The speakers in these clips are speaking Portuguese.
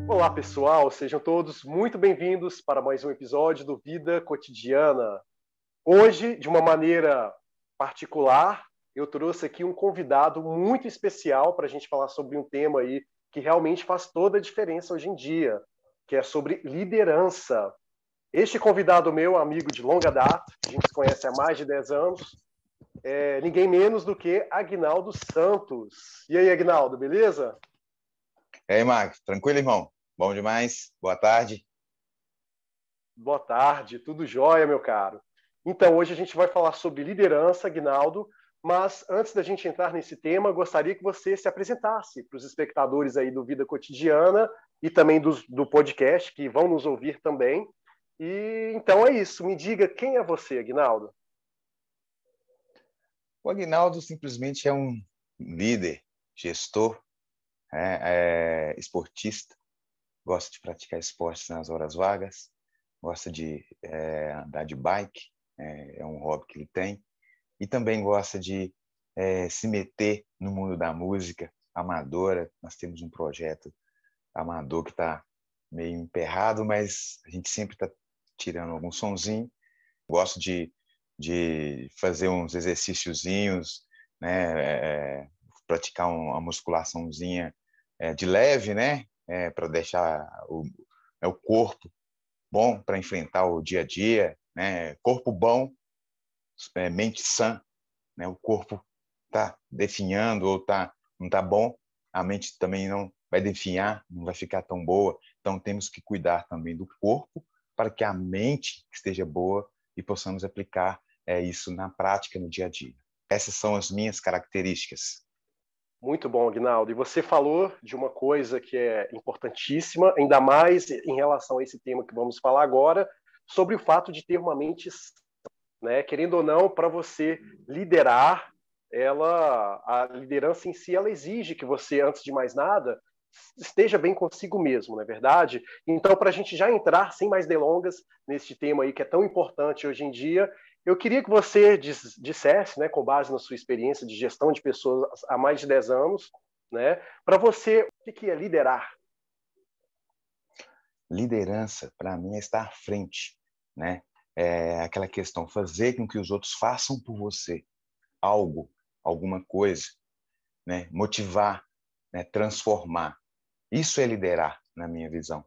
Olá, pessoal, sejam todos muito bem-vindos para mais um episódio do Vida Cotidiana. Hoje, de uma maneira particular, eu trouxe aqui um convidado muito especial para a gente falar sobre um tema aí que realmente faz toda a diferença hoje em dia, que é sobre liderança. Este convidado meu, amigo de longa data, a gente se conhece há mais de 10 anos, é ninguém menos do que Aguinaldo Santos. E aí, Aguinaldo, beleza? E aí, Marcos, tranquilo, irmão? Bom demais? Boa tarde. Boa tarde, tudo jóia, meu caro. Então, hoje a gente vai falar sobre liderança, Aguinaldo, mas antes da gente entrar nesse tema, gostaria que você se apresentasse para os espectadores aí do Vida Cotidiana e também do podcast, que vão nos ouvir também. E então é isso, me diga quem é você, Aguinaldo? O Aguinaldo simplesmente é um líder, gestor, esportista, gosta de praticar esportes nas horas vagas, gosta de andar de bike, é um hobby que ele tem, e também gosta de se meter no mundo da música amadora. Nós temos um projeto amador que está meio emperrado, mas a gente sempre está tirando algum sonzinho. Gosto de fazer uns exercíciozinhos, né? Praticar uma musculaçãozinha de leve, né? Para deixar o corpo bom para enfrentar o dia a dia, né? Corpo bom, mente sã, né? O corpo está definhando ou não está bom, a mente também não vai definhar, não vai ficar tão boa. Então temos que cuidar também do corpo para que a mente esteja boa e possamos aplicar isso na prática, no dia a dia. Essas são as minhas características. Muito bom, Aguinaldo. E você falou de uma coisa que é importantíssima, ainda mais em relação a esse tema que vamos falar agora, sobre o fato de ter uma mente sã, né? Querendo ou não, para você liderar, a liderança em si, ela exige que você, antes de mais nada, esteja bem consigo mesmo, não é verdade? Então, para a gente já entrar, sem mais delongas, nesse tema aí que é tão importante hoje em dia, eu queria que você dissesse, né, com base na sua experiência de gestão de pessoas há mais de 10 anos, né, para você, o que é liderar? Liderança, para mim, é estar à frente, né? É aquela questão, fazer com que os outros façam por você algo, alguma coisa, né? Motivar, né? Transformar. Isso é liderar, na minha visão.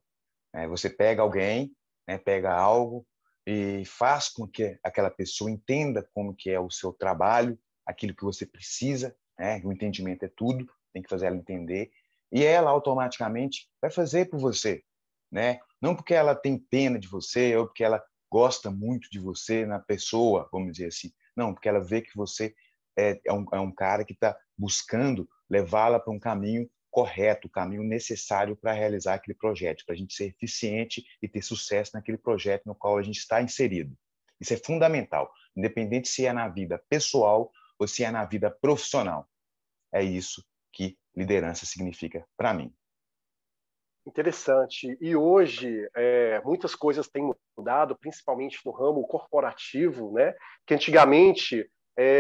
Você pega alguém, né? Pega algo e faz com que aquela pessoa entenda como que é o seu trabalho, aquilo que você precisa, né? O entendimento é tudo, tem que fazer ela entender, e ela automaticamente vai fazer por você, né? Não porque ela tem pena de você ou porque ela gosta muito de você na pessoa, vamos dizer assim. Não, porque ela vê que você é um cara que está buscando levá-la para um caminho correto, o caminho necessário para realizar aquele projeto, para a gente ser eficiente e ter sucesso naquele projeto no qual a gente está inserido. Isso é fundamental, independente se é na vida pessoal ou se é na vida profissional. É isso que liderança significa para mim. Interessante. E hoje, muitas coisas têm mudado, principalmente no ramo corporativo, né? Que antigamente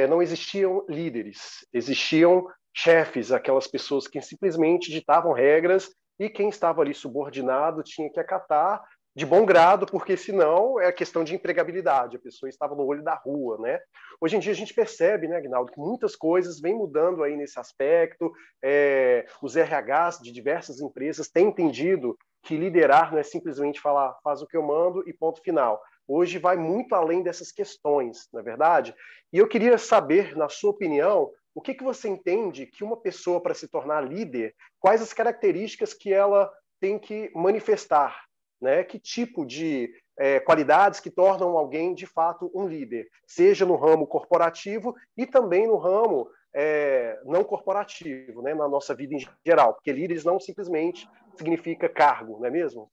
não existiam líderes, existiam chefes, aquelas pessoas que simplesmente ditavam regras e quem estava ali subordinado tinha que acatar de bom grado, porque senão é questão de empregabilidade, a pessoa estava no olho da rua, né? Hoje em dia a gente percebe, né, Aguinaldo, que muitas coisas vêm mudando aí nesse aspecto, os RHs de diversas empresas têm entendido que liderar não é simplesmente falar faz o que eu mando e ponto final. Hoje vai muito além dessas questões, não é verdade? E eu queria saber, na sua opinião, o que você entende que uma pessoa, para se tornar líder, quais as características que ela tem que manifestar, né? Que tipo de qualidades que tornam alguém, de fato, um líder, seja no ramo corporativo e também no ramo não corporativo, né? Na nossa vida em geral, porque líderes não simplesmente significa cargo, não é mesmo?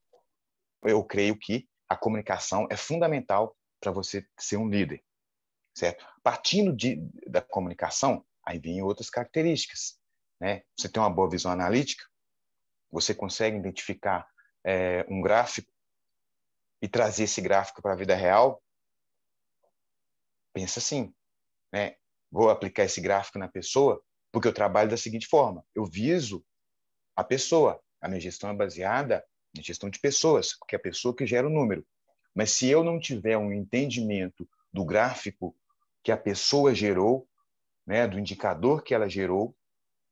Eu creio que a comunicação é fundamental para você ser um líder, certo? Partindo da comunicação, aí vem outras características, né? Você tem uma boa visão analítica, você consegue identificar um gráfico e trazer esse gráfico para a vida real, pensa assim, né? Vou aplicar esse gráfico na pessoa porque eu trabalho da seguinte forma: eu viso a pessoa. A minha gestão é baseada em gestão de pessoas, porque é a pessoa que gera o número. Mas se eu não tiver um entendimento do gráfico que a pessoa gerou, né, do indicador que ela gerou,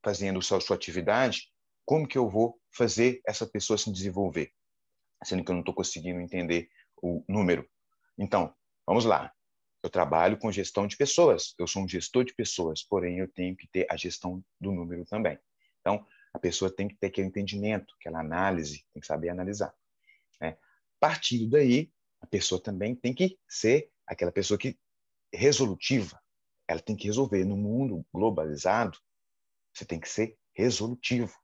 fazendo sua atividade, como que eu vou fazer essa pessoa se desenvolver? Sendo que eu não estou conseguindo entender o número. Então, vamos lá. Eu trabalho com gestão de pessoas, eu sou um gestor de pessoas, porém eu tenho que ter a gestão do número também. Então, a pessoa tem que ter aquele entendimento, aquela análise, tem que saber analisar, né? Partindo daí, a pessoa também tem que ser aquela pessoa que resolutiva, ela tem que resolver. No mundo globalizado, você tem que ser resolutivo.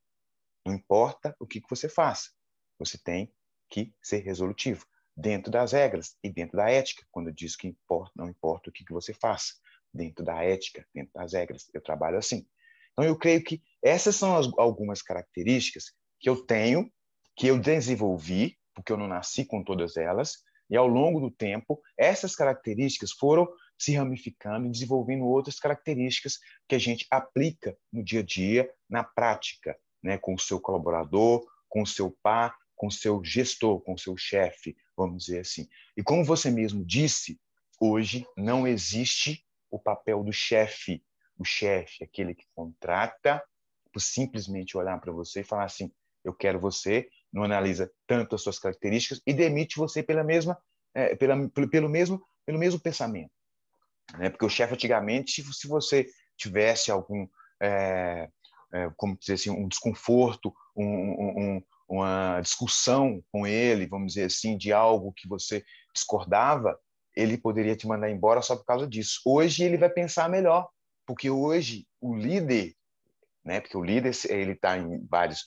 Não importa o que você faça, você tem que ser resolutivo, dentro das regras e dentro da ética, quando eu diz que importa, não importa o que você faça, dentro da ética, dentro das regras. Eu trabalho assim. Então, eu creio que essas são algumas características que eu tenho, que eu desenvolvi, porque eu não nasci com todas elas, e ao longo do tempo, essas características foram se ramificando e desenvolvendo outras características que a gente aplica no dia a dia, na prática, né, com o seu colaborador, com o seu par, com o seu gestor, com o seu chefe, vamos dizer assim. E como você mesmo disse, hoje não existe o papel do chefe. O chefe é aquele que contrata por simplesmente olhar para você e falar assim: eu quero você, não analisa tanto as suas características e demite você pelo mesmo pensamento, né? Porque o chefe antigamente, se você tivesse algum como dizer assim, um desconforto, uma discussão com ele, vamos dizer assim, de algo que você discordava, ele poderia te mandar embora só por causa disso. Hoje ele vai pensar melhor, porque hoje o líder, né? Porque o líder ele está em vários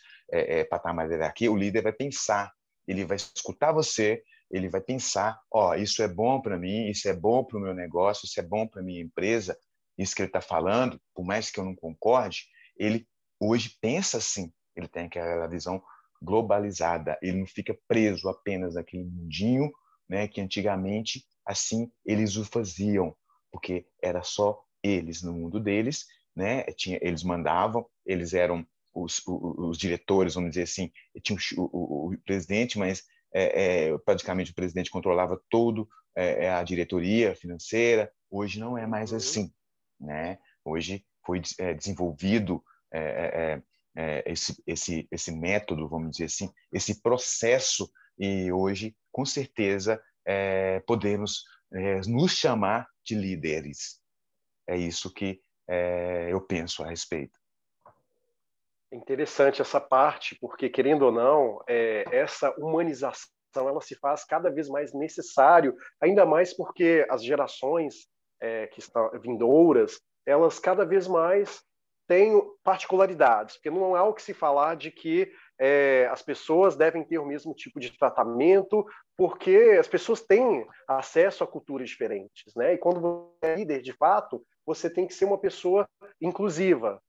patamares da hierarquia, o líder vai pensar, ele vai escutar você, ele vai pensar, ó, isso é bom para mim, isso é bom para o meu negócio, isso é bom para a minha empresa, isso que ele está falando, por mais que eu não concorde, ele hoje pensa assim, ele tem aquela visão globalizada, ele não fica preso apenas naquele mundinho, né, que antigamente assim eles o faziam, porque era só eles no mundo deles, né? Eles mandavam, eles eram os diretores, vamos dizer assim, tinha o presidente, mas praticamente o presidente controlava todo a diretoria financeira. Hoje não é mais assim, né? Hoje foi desenvolvido esse método, vamos dizer assim, esse processo, e hoje, com certeza, podemos nos chamar de líderes. É isso que eu penso a respeito. É interessante essa parte, porque, querendo ou não, essa humanização ela se faz cada vez mais necessário, ainda mais porque as gerações que estão vindouras, elas cada vez mais têm particularidades, porque não há o que se falar de que as pessoas devem ter o mesmo tipo de tratamento, porque as pessoas têm acesso a culturas diferentes, né? E quando você é líder, de fato, você tem que ser uma pessoa inclusiva.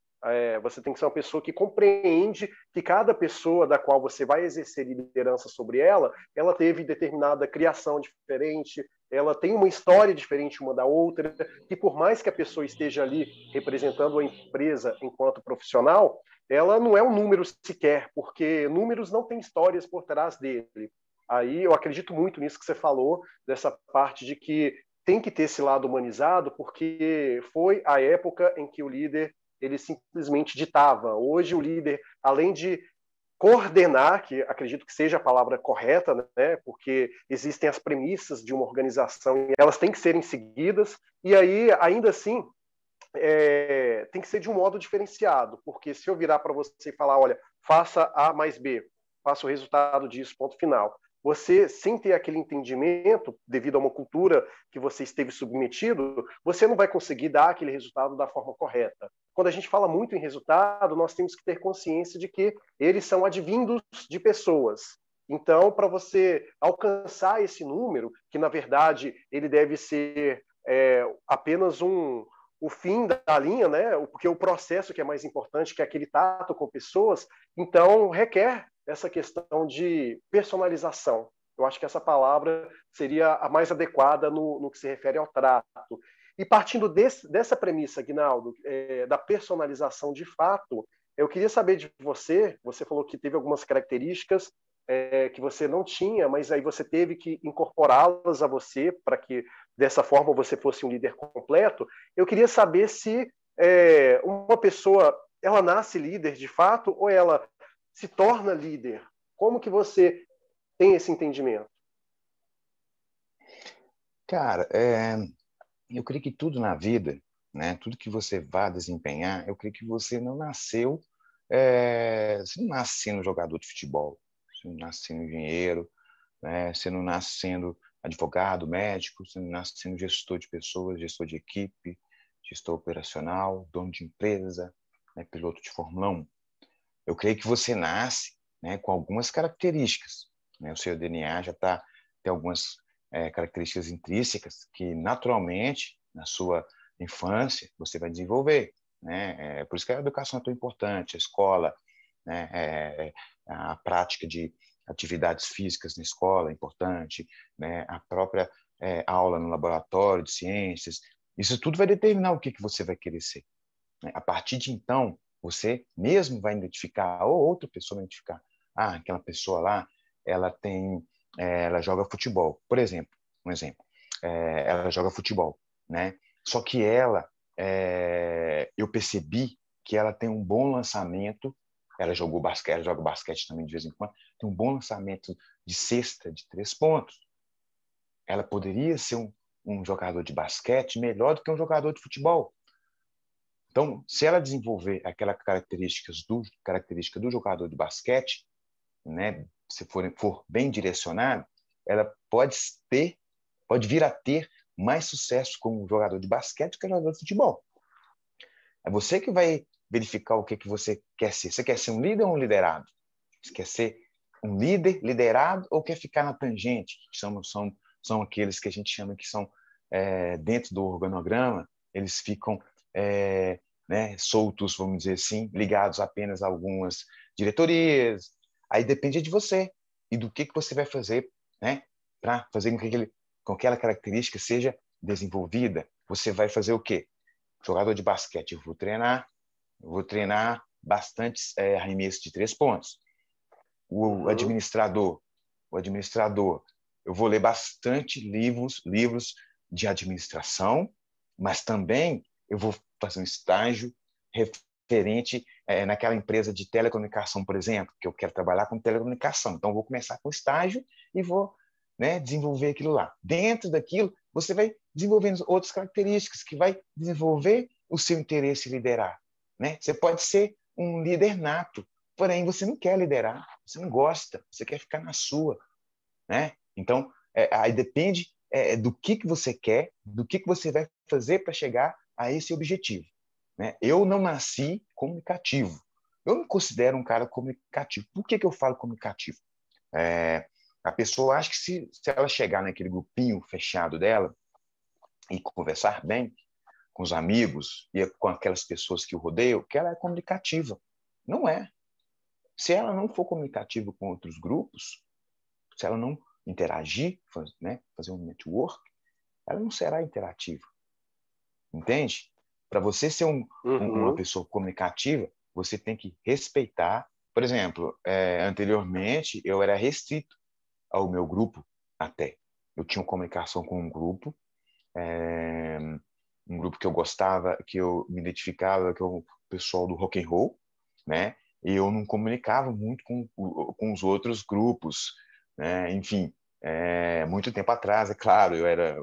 Você tem que ser uma pessoa que compreende que cada pessoa da qual você vai exercer liderança sobre ela, ela teve determinada criação diferente, ela tem uma história diferente uma da outra, que por mais que a pessoa esteja ali representando a empresa enquanto profissional, ela não é um número sequer, porque números não têm histórias por trás dele. Aí eu acredito muito nisso que você falou, dessa parte de que tem que ter esse lado humanizado, porque foi a época em que o líder ele simplesmente ditava. Hoje o líder, além de coordenar, que acredito que seja a palavra correta, né? Porque existem as premissas de uma organização e elas têm que serem seguidas, e aí, ainda assim, tem que ser de um modo diferenciado, porque se eu virar para você e falar, olha, faça A mais B, faça o resultado disso, ponto final. Você, sem ter aquele entendimento, devido a uma cultura que você esteve submetido, você não vai conseguir dar aquele resultado da forma correta. Quando a gente fala muito em resultado, nós temos que ter consciência de que eles são advindos de pessoas. Então, para você alcançar esse número, que na verdade ele deve ser apenas o fim da linha, né? Porque o processo que é mais importante, que é aquele tato com pessoas, então requer essa questão de personalização. Eu acho que essa palavra seria a mais adequada no que se refere ao trato. E partindo dessa premissa, Aguinaldo, da personalização de fato, eu queria saber de você, você falou que teve algumas características que você não tinha, mas aí você teve que incorporá-las a você para que dessa forma você fosse um líder completo. Eu queria saber se uma pessoa, ela nasce líder de fato ou ela se torna líder? Como que você tem esse entendimento? Cara, eu creio que tudo na vida, né, tudo que você vá desempenhar, eu creio que você não nasceu, você não nasce sendo jogador de futebol, você não nasce sendo engenheiro, né, você não nasce sendo advogado, médico, você não nasce sendo gestor de pessoas, gestor de equipe, gestor operacional, dono de empresa, né, piloto de Fórmula 1. Eu creio que você nasce, né, com algumas características, né, o seu DNA já tem algumas características intrínsecas que naturalmente na sua infância você vai desenvolver, né? Por isso que a educação é tão importante, a escola, né, a prática de atividades físicas na escola é importante, né, a própria aula no laboratório de ciências, isso tudo vai determinar o que você vai querer ser, né? A partir de então, você mesmo vai identificar, ou outra pessoa vai identificar, aquela pessoa lá, ela ela joga futebol, por exemplo, um exemplo, ela joga futebol, né? Só que eu percebi que ela tem um bom lançamento, ela joga basquete também de vez em quando, tem um bom lançamento de cesta de 3 pontos. Ela poderia ser um jogador de basquete melhor do que um jogador de futebol. Então, se ela desenvolver aquela característica do jogador de basquete, né, se for bem direcionado, ela pode vir a ter mais sucesso como jogador de basquete que jogador de futebol. É você que vai verificar o que você quer ser. Você quer ser um líder ou um liderado? Você quer ser um líder, liderado, ou quer ficar na tangente? São aqueles que a gente chama que são dentro do organograma, eles ficam né, soltos, vamos dizer assim, ligados apenas a algumas diretorias. Aí depende de você e do que você vai fazer, né, para fazer com que aquela característica seja desenvolvida. Você vai fazer o quê? Jogador de basquete, eu vou treinar bastante arremesso de 3 pontos. O administrador, eu vou ler bastante livros de administração, mas também eu vou fazer um estágio referente naquela empresa de telecomunicação, por exemplo, que eu quero trabalhar com telecomunicação. Então, eu vou começar com estágio e vou, né, desenvolver aquilo lá. Dentro daquilo, você vai desenvolvendo outras características que vai desenvolver o seu interesse em liderar, né? Você pode ser um líder nato, porém você não quer liderar, você não gosta, você quer ficar na sua, né? Então, aí depende do que você quer, do que você vai fazer para chegar a esse objetivo, né? Eu não nasci comunicativo. Eu me considero um cara comunicativo. Por que eu falo comunicativo? A pessoa acha que se ela chegar naquele grupinho fechado dela e conversar bem com os amigos e com aquelas pessoas que o rodeiam, que ela é comunicativa. Não é. Se ela não for comunicativa com outros grupos, se ela não interagir, né, fazer um network, ela não será interativa. Entende? Para você ser uma pessoa comunicativa, você tem que respeitar. Por exemplo, anteriormente eu era restrito ao meu grupo até. Eu tinha uma comunicação com um grupo que eu gostava, que eu me identificava, que é o pessoal do rock and roll, né? E eu não comunicava muito com os outros grupos, né? Enfim, muito tempo atrás, é claro, eu era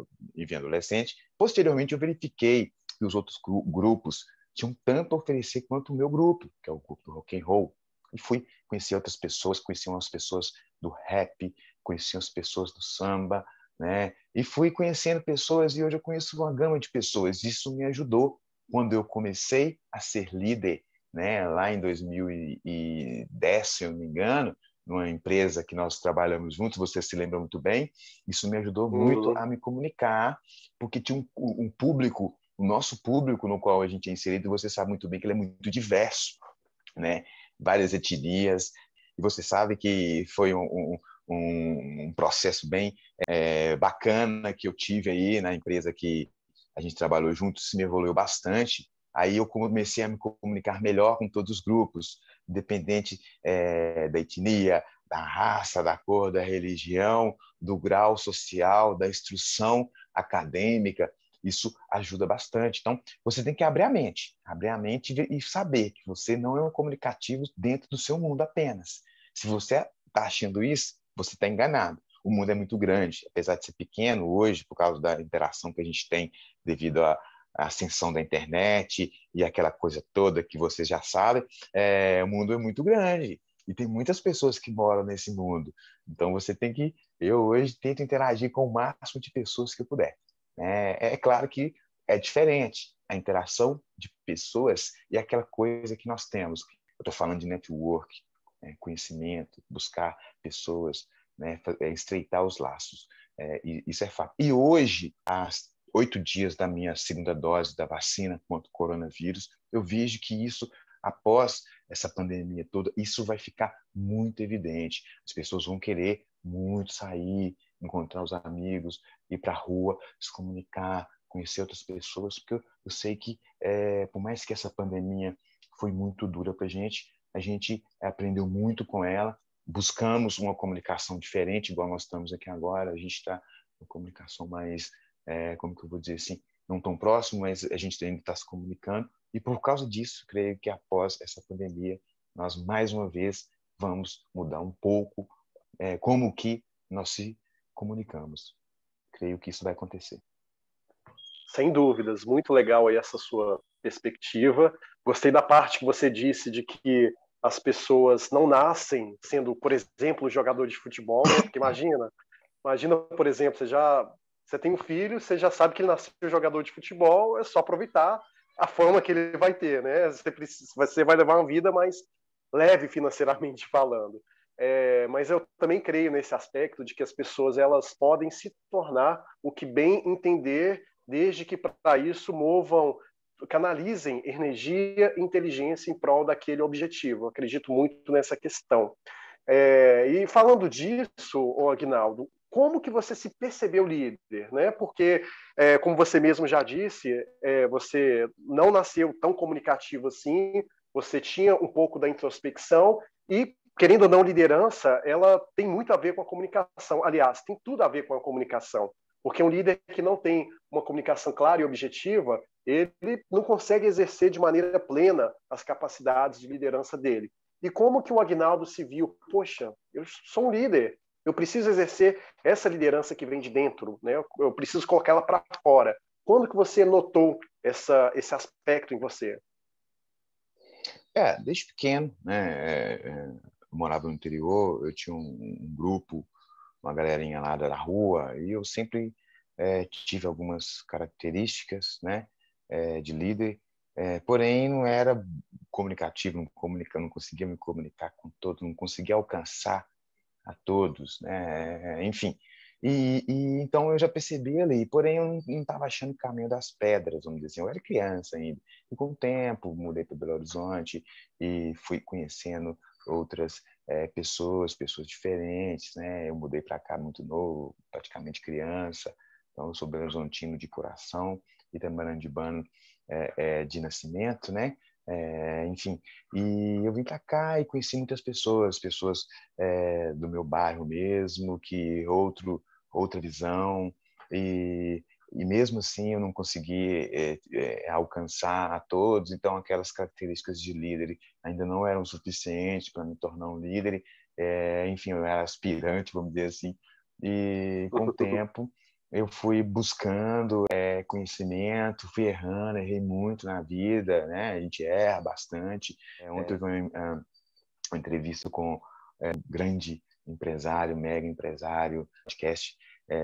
adolescente. Posteriormente, eu verifiquei que os outros grupos tinham tanto a oferecer quanto o meu grupo, que é o grupo do rock and roll. E fui conhecer outras pessoas, conheci umas pessoas do rap, conheci as pessoas do samba, né? E fui conhecendo pessoas e hoje eu conheço uma gama de pessoas. Isso me ajudou quando eu comecei a ser líder, né? Lá em 2010, se eu não me engano, numa empresa que nós trabalhamos juntos, você se lembra muito bem. Isso me ajudou muito a me comunicar, porque tinha um público, o nosso público no qual a gente é inserido, você sabe muito bem que ele é muito diverso, né? Várias etnias, e você sabe que foi um processo bem bacana que eu tive aí na empresa que a gente trabalhou juntos, isso me evoluiu bastante. Aí eu comecei a me comunicar melhor com todos os grupos, independente da etnia, da raça, da cor, da religião, do grau social, da instrução acadêmica. Isso ajuda bastante. Então, você tem que abrir a mente e saber que você não é um comunicativo dentro do seu mundo apenas. Se você está achando isso, você está enganado. O mundo é muito grande, apesar de ser pequeno hoje, por causa da interação que a gente tem devido à ascensão da internet e aquela coisa toda que vocês já sabem, o mundo é muito grande e tem muitas pessoas que moram nesse mundo. Então, você tem que... Eu hoje tento interagir com o máximo de pessoas que eu puder. É claro que é diferente a interação de pessoas e aquela coisa que nós temos. Eu estou falando de network, conhecimento, buscar pessoas, estreitar os laços. Isso é fato. E hoje, há 8 dias da minha segunda dose da vacina contra o coronavírus, eu vejo que isso, após essa pandemia toda, isso vai ficar muito evidente. As pessoas vão querer muito sair, encontrar os amigos, ir para a rua, se comunicar, conhecer outras pessoas, porque eu sei que, por mais que essa pandemia foi muito dura para a gente aprendeu muito com ela, buscamos uma comunicação diferente, igual nós estamos aqui agora, a gente está uma comunicação mais, como que eu vou dizer assim, não tão próximo, mas a gente ainda está se comunicando, e por causa disso, creio que após essa pandemia, nós mais uma vez vamos mudar um pouco como que nós se comunicamos. Creio que isso vai acontecer. Sem dúvidas, muito legal aí essa sua perspectiva. Gostei da parte que você disse de que as pessoas não nascem sendo, por exemplo, jogador de futebol, né? Porque imagina, por exemplo, você tem um filho, você já sabe que ele nasceu jogador de futebol, é só aproveitar a fama que ele vai ter, né? Você vai levar uma vida mais leve financeiramente falando. Mas eu também creio nesse aspecto de que as pessoas elas podem se tornar o que bem entender, desde que para isso canalizem energia e inteligência em prol daquele objetivo. Eu acredito muito nessa questão. E falando disso, Aguinaldo, como que você se percebeu líder, né? Porque, como você mesmo já disse, você não nasceu tão comunicativo assim, você tinha um pouco da introspecção e, querendo ou não, liderança, ela tem muito a ver com a comunicação. Aliás, tem tudo a ver com a comunicação, porque um líder que não tem uma comunicação clara e objetiva, ele não consegue exercer de maneira plena as capacidades de liderança dele. E como que o Aguinaldo se viu? Poxa, eu sou um líder, eu preciso exercer essa liderança que vem de dentro, né? Eu preciso colocá-la para fora. Quando que você notou esse aspecto em você? Desde pequeno, né? Eu morava no interior, eu tinha um grupo, uma galerinha lá da rua, e eu sempre tive algumas características, né? De líder, porém não era comunicativo, não conseguia me comunicar com todos, não conseguia alcançar a todos, né? Enfim. Então eu já percebi ali, porém eu não estava achando o caminho das pedras, vamos dizer assim. Eu era criança ainda. E com o tempo mudei para Belo Horizonte e fui conhecendo outras pessoas diferentes, né? Eu mudei para cá muito novo, praticamente criança. Então eu sou belo horizontino de coração e tamarandibano de nascimento, né? Enfim, e eu vim para cá e conheci muitas pessoas do meu bairro mesmo, que outra visão, e mesmo assim eu não consegui alcançar a todos, então aquelas características de líder ainda não eram suficientes para me tornar um líder, enfim, eu era aspirante, vamos dizer assim, e com o tempo eu fui buscando conhecimento, fui errando, errei muito na vida, né? A gente erra bastante. Ontem eu vi uma entrevista com um grande empresário, mega empresário, podcast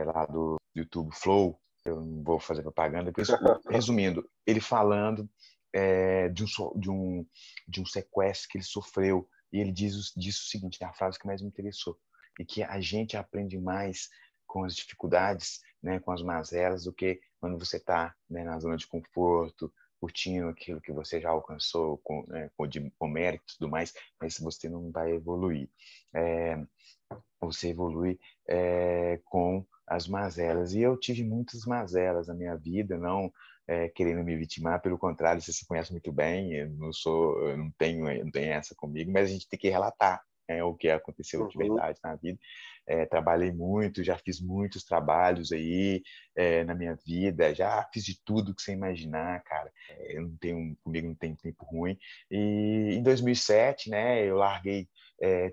lá do YouTube Flow, eu não vou fazer propaganda, resumindo, ele falando de um sequestro que ele sofreu, e ele disse o seguinte, a frase que mais me interessou, e que a gente aprende mais com as dificuldades, né, com as mazelas, do que quando você está, né, na zona de conforto, curtindo aquilo que você já alcançou com mérito e tudo mais, mas você não vai evoluir. Você evolui com as mazelas. E eu tive muitas mazelas na minha vida, não querendo me vitimar, pelo contrário, você se conhece muito bem, eu não tenho essa comigo, mas a gente tem que relatar, o que aconteceu de Uhum. verdade na vida. Trabalhei muito, já fiz muitos trabalhos aí na minha vida, já fiz de tudo que você imaginar, cara. Comigo não tem tempo ruim. E em 2007, né, eu larguei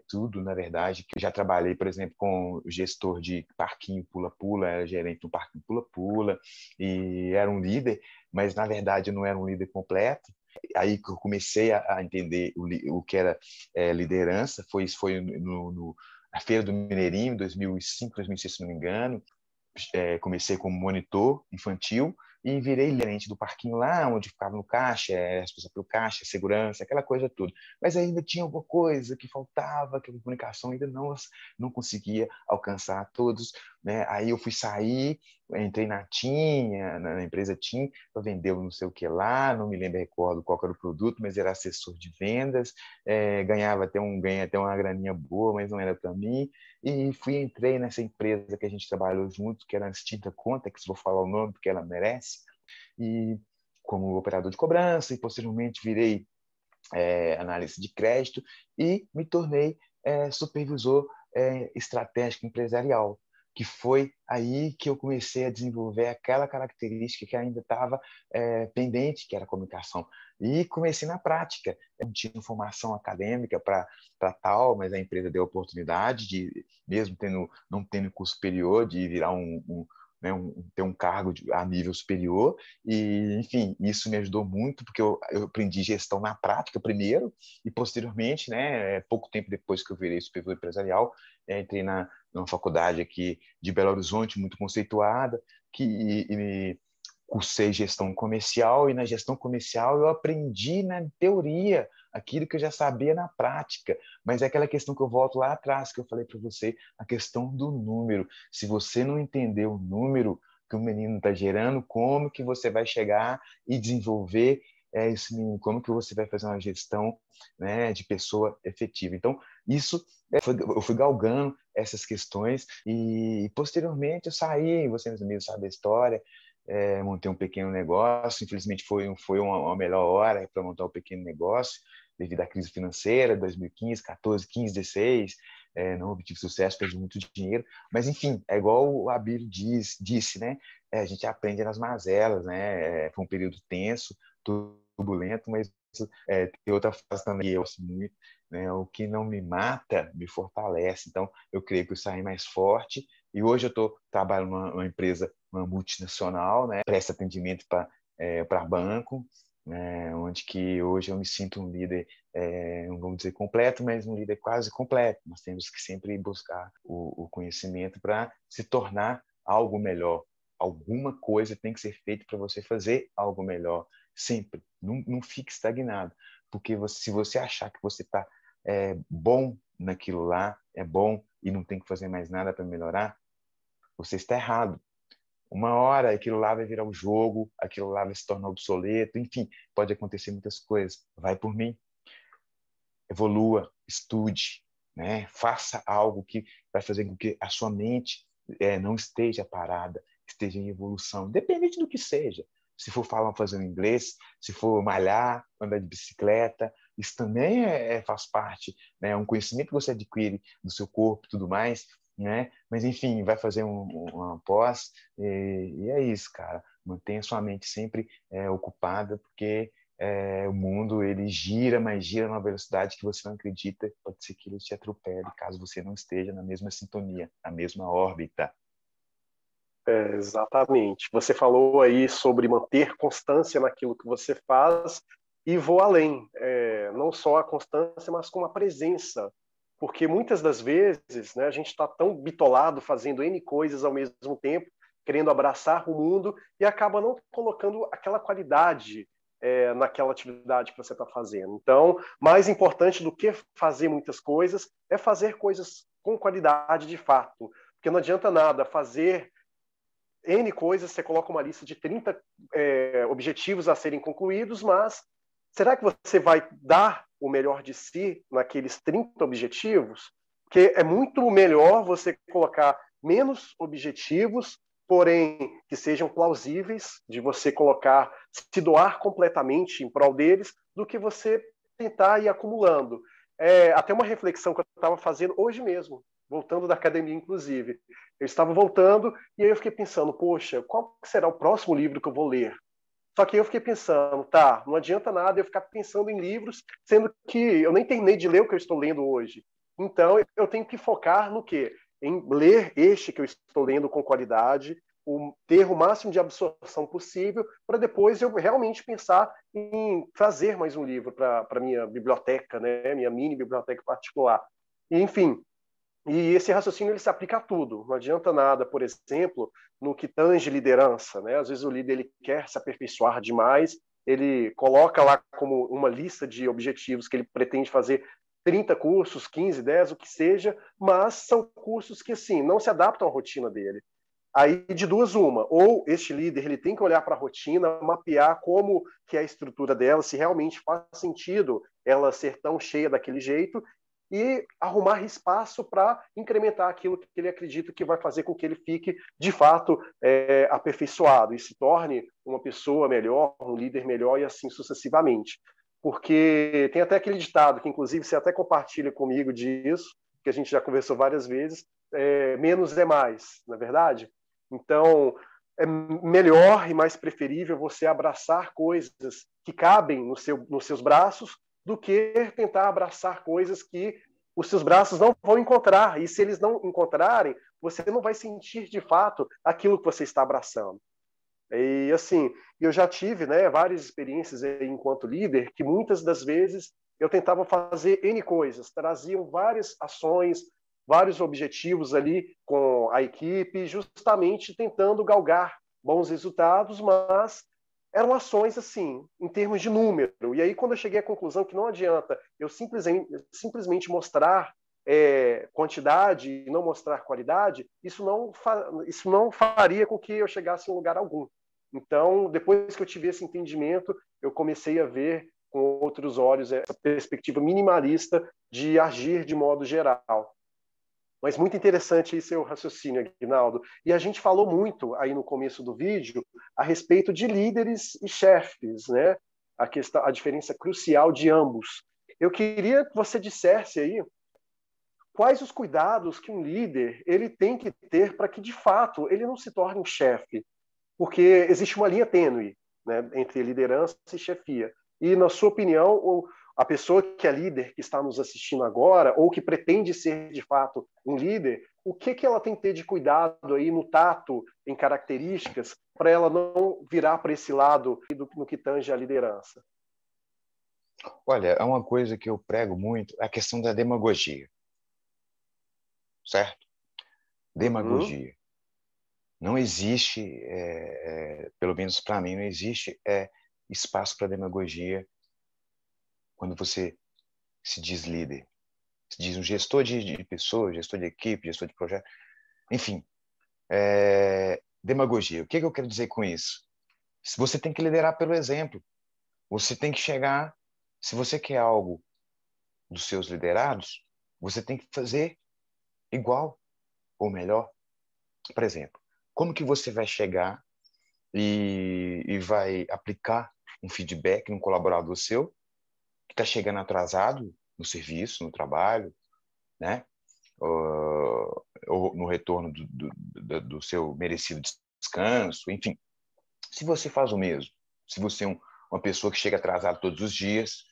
tudo, na verdade, que eu já trabalhei, por exemplo, com gestor de parquinho pula-pula, era gerente do parquinho pula-pula, e era um líder, mas na verdade eu não era um líder completo. Aí que eu comecei a entender o que era liderança, foi na Feira do Mineirinho, 2005, 2006, se não me engano. Comecei como monitor infantil e virei gerente do parquinho lá, onde ficava no caixa, responsável pelo caixa, segurança, aquela coisa toda. Mas ainda tinha alguma coisa que faltava, que a comunicação ainda não conseguia alcançar todos, né? Aí eu fui sair, entrei na TIM, na empresa TIM, para vender não sei o que lá, não me lembro, recordo qual era o produto, mas era assessor de vendas, ganhei até uma graninha boa, mas não era para mim. E entrei nessa empresa que a gente trabalhou junto, que era a Extinta Contax, vou falar o nome porque ela merece, e como operador de cobrança, e posteriormente virei analista de crédito e me tornei supervisor estratégico empresarial, que foi aí que eu comecei a desenvolver aquela característica que ainda estava pendente, que era a comunicação. E comecei na prática. Eu não tinha formação acadêmica para tal, mas a empresa deu a oportunidade de, mesmo não tendo curso superior, de virar né, ter um cargo a nível superior. E, enfim, isso me ajudou muito, porque eu aprendi gestão na prática primeiro, e posteriormente, né, pouco tempo depois que eu virei supervisor empresarial, entrei numa faculdade aqui de Belo Horizonte, muito conceituada, e cursei gestão comercial, e na gestão comercial eu aprendi na teoria aquilo que eu já sabia na prática, mas é aquela questão que eu volto lá atrás, que eu falei para você, a questão do número. Se você não entender o número que o menino está gerando, como que você vai chegar e desenvolver esse menino, como que você vai fazer uma gestão, né, de pessoa efetiva. Então, isso eu fui galgando essas questões e posteriormente eu saí, você mesmo sabe a história, montei um pequeno negócio. Infelizmente foi uma melhor hora para montar um pequeno negócio devido à crise financeira, 2015, 14, 15, 16. Não obtive sucesso, perdi muito dinheiro, mas enfim, é igual o Abílio disse, né? A gente aprende nas mazelas, né? Foi um período tenso, turbulento, mas tem outra frase também que eu gosto muito, né? O que não me mata me fortalece. Então, eu creio que eu saí mais forte, e hoje eu estou trabalhando numa empresa, uma multinacional, né? Presta atendimento para banco, onde que hoje eu me sinto um líder, não vamos dizer completo, mas um líder quase completo. Nós temos que sempre buscar o conhecimento para se tornar algo melhor. Alguma coisa tem que ser feita para você fazer algo melhor, sempre. Não fique estagnado, porque se você achar que você está bom naquilo lá, é bom e não tem que fazer mais nada para melhorar, você está errado. Uma hora aquilo lá vai virar um jogo, aquilo lá vai se tornar obsoleto, enfim, pode acontecer muitas coisas. Vai por mim, evolua, estude, né? Faça algo que vai fazer com que a sua mente não esteja parada, esteja em evolução, independente do que seja. Se for fazer um inglês, se for malhar, andar de bicicleta, isso também faz parte, né? É um conhecimento que você adquire do seu corpo e tudo mais, né? Mas, enfim, vai fazer uma pós, e é isso, cara. Mantenha sua mente sempre ocupada, porque o mundo ele gira, mas gira numa velocidade que você não acredita. Pode ser que ele te atropele caso você não esteja na mesma sintonia, na mesma órbita. Exatamente. Você falou aí sobre manter constância naquilo que você faz, e vou além. Não só a constância, mas com a presença. Porque muitas das vezes, né, a gente está tão bitolado fazendo N coisas ao mesmo tempo, querendo abraçar o mundo, e acaba não colocando aquela qualidade naquela atividade que você está fazendo. Então, mais importante do que fazer muitas coisas é fazer coisas com qualidade de fato. Porque não adianta nada fazer N coisas, você coloca uma lista de 30 objetivos a serem concluídos, mas será que você vai dar o melhor de si naqueles 30 objetivos? Porque é muito melhor você colocar menos objetivos, porém que sejam plausíveis de você colocar, se doar completamente em prol deles, do que você tentar ir acumulando. Até uma reflexão que eu estava fazendo hoje mesmo, voltando da academia, inclusive. Eu estava voltando e aí eu fiquei pensando, poxa, qual será o próximo livro que eu vou ler? Só que eu fiquei pensando, tá, não adianta nada eu ficar pensando em livros, sendo que eu nem terminei de ler o que eu estou lendo hoje. Então, eu tenho que focar no quê? Em ler este que eu estou lendo com qualidade, ter o máximo de absorção possível, para depois eu realmente pensar em trazer mais um livro para a minha biblioteca, né? Minha mini biblioteca particular. E, enfim, e esse raciocínio ele se aplica a tudo. Não adianta nada, por exemplo, no que tange liderança, né? Às vezes o líder ele quer se aperfeiçoar demais, ele coloca lá como uma lista de objetivos que ele pretende fazer 30 cursos, 15, 10, o que seja, mas são cursos que assim não se adaptam à rotina dele. Aí de duas uma, ou este líder ele tem que olhar para a rotina, mapear como que é a estrutura dela, se realmente faz sentido ela ser tão cheia daquele jeito, e arrumar espaço para incrementar aquilo que ele acredita que vai fazer com que ele fique, de fato, aperfeiçoado e se torne uma pessoa melhor, um líder melhor e assim sucessivamente. Porque tem até aquele ditado, que inclusive você até compartilha comigo disso, que a gente já conversou várias vezes, menos é mais, não é verdade? Então, é melhor e mais preferível você abraçar coisas que cabem nos seus braços do que tentar abraçar coisas que os seus braços não vão encontrar. E se eles não encontrarem, você não vai sentir de fato aquilo que você está abraçando. E assim, eu já tive, né, várias experiências enquanto líder que muitas das vezes eu tentava fazer N coisas, traziam várias ações, vários objetivos ali com a equipe, justamente tentando galgar bons resultados, mas eram ações assim, em termos de número. E aí, quando eu cheguei à conclusão que não adianta eu simplesmente mostrar quantidade e não mostrar qualidade, isso não faria com que eu chegasse em lugar algum. Então, depois que eu tive esse entendimento, eu comecei a ver com outros olhos essa perspectiva minimalista de agir de modo geral. Mas muito interessante esse seu raciocínio, Aguinaldo. E a gente falou muito aí no começo do vídeo a respeito de líderes e chefes, né? A diferença crucial de ambos. Eu queria que você dissesse aí quais os cuidados que um líder ele tem que ter para que, de fato, ele não se torne um chefe, porque existe uma linha tênue, né, entre liderança e chefia. E, na sua opinião, a pessoa que é líder, que está nos assistindo agora, ou que pretende ser, de fato, um líder, o que ela tem que ter de cuidado aí no tato, em características, para ela não virar para esse lado no que tange a liderança? Olha, é uma coisa que eu prego muito, a questão da demagogia, certo? Uhum. Demagogia. Não existe, pelo menos para mim, não existe espaço para demagogia quando você se diz líder. Se diz um gestor de pessoas, gestor de equipe, gestor de projeto. Enfim, demagogia. O que eu quero dizer com isso? Você tem que liderar pelo exemplo. Você tem que chegar, se você quer algo dos seus liderados, você tem que fazer igual ou melhor. Por exemplo, como que você vai chegar e vai aplicar um feedback num colaborador seu que está chegando atrasado no serviço, no trabalho, né? Ou no retorno do seu merecido descanso, enfim. Se você faz o mesmo, se você é uma pessoa que chega atrasado todos os dias,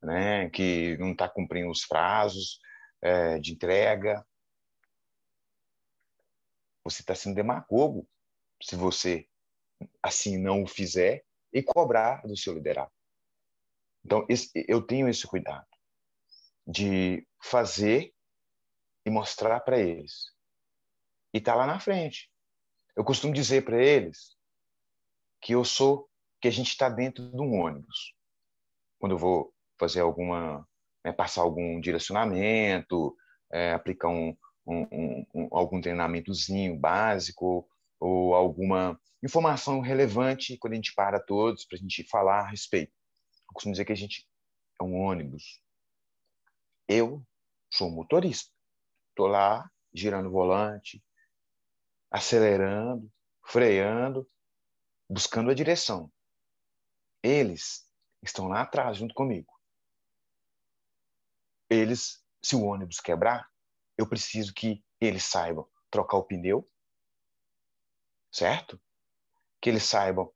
né? Que não está cumprindo os prazos de entrega, você está sendo demagogo se você assim não o fizer e cobrar do seu liderado. Então, eu tenho esse cuidado de fazer e mostrar para eles. E tá lá na frente. Eu costumo dizer para eles que a gente está dentro de um ônibus. Quando eu vou fazer passar algum direcionamento, aplicar algum treinamentozinho básico ou alguma informação relevante quando a gente para todos para a gente falar a respeito. Eu costumo dizer que a gente é um ônibus. Eu sou motorista. Estou lá girando o volante, acelerando, freando, buscando a direção. Eles estão lá atrás, junto comigo. Eles, se o ônibus quebrar, eu preciso que eles saibam trocar o pneu, certo? Que eles saibam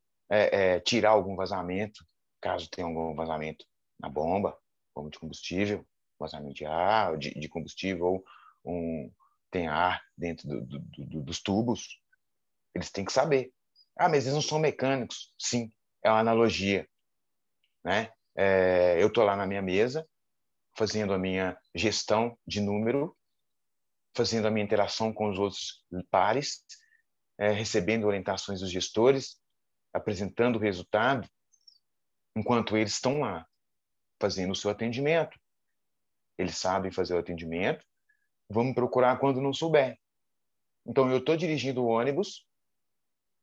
tirar algum vazamento, caso tenha algum vazamento na bomba de combustível, vazamento de ar, de combustível, ou tem ar dentro dos tubos. Eles têm que saber. Ah, mas eles não são mecânicos. Sim, é uma analogia, né? Eu estou lá na minha mesa, fazendo a minha gestão de número, fazendo a minha interação com os outros pares, recebendo orientações dos gestores, apresentando o resultado, enquanto eles estão lá fazendo o seu atendimento. Eles sabem fazer o atendimento, vamos procurar quando não souber. Então, eu estou dirigindo o ônibus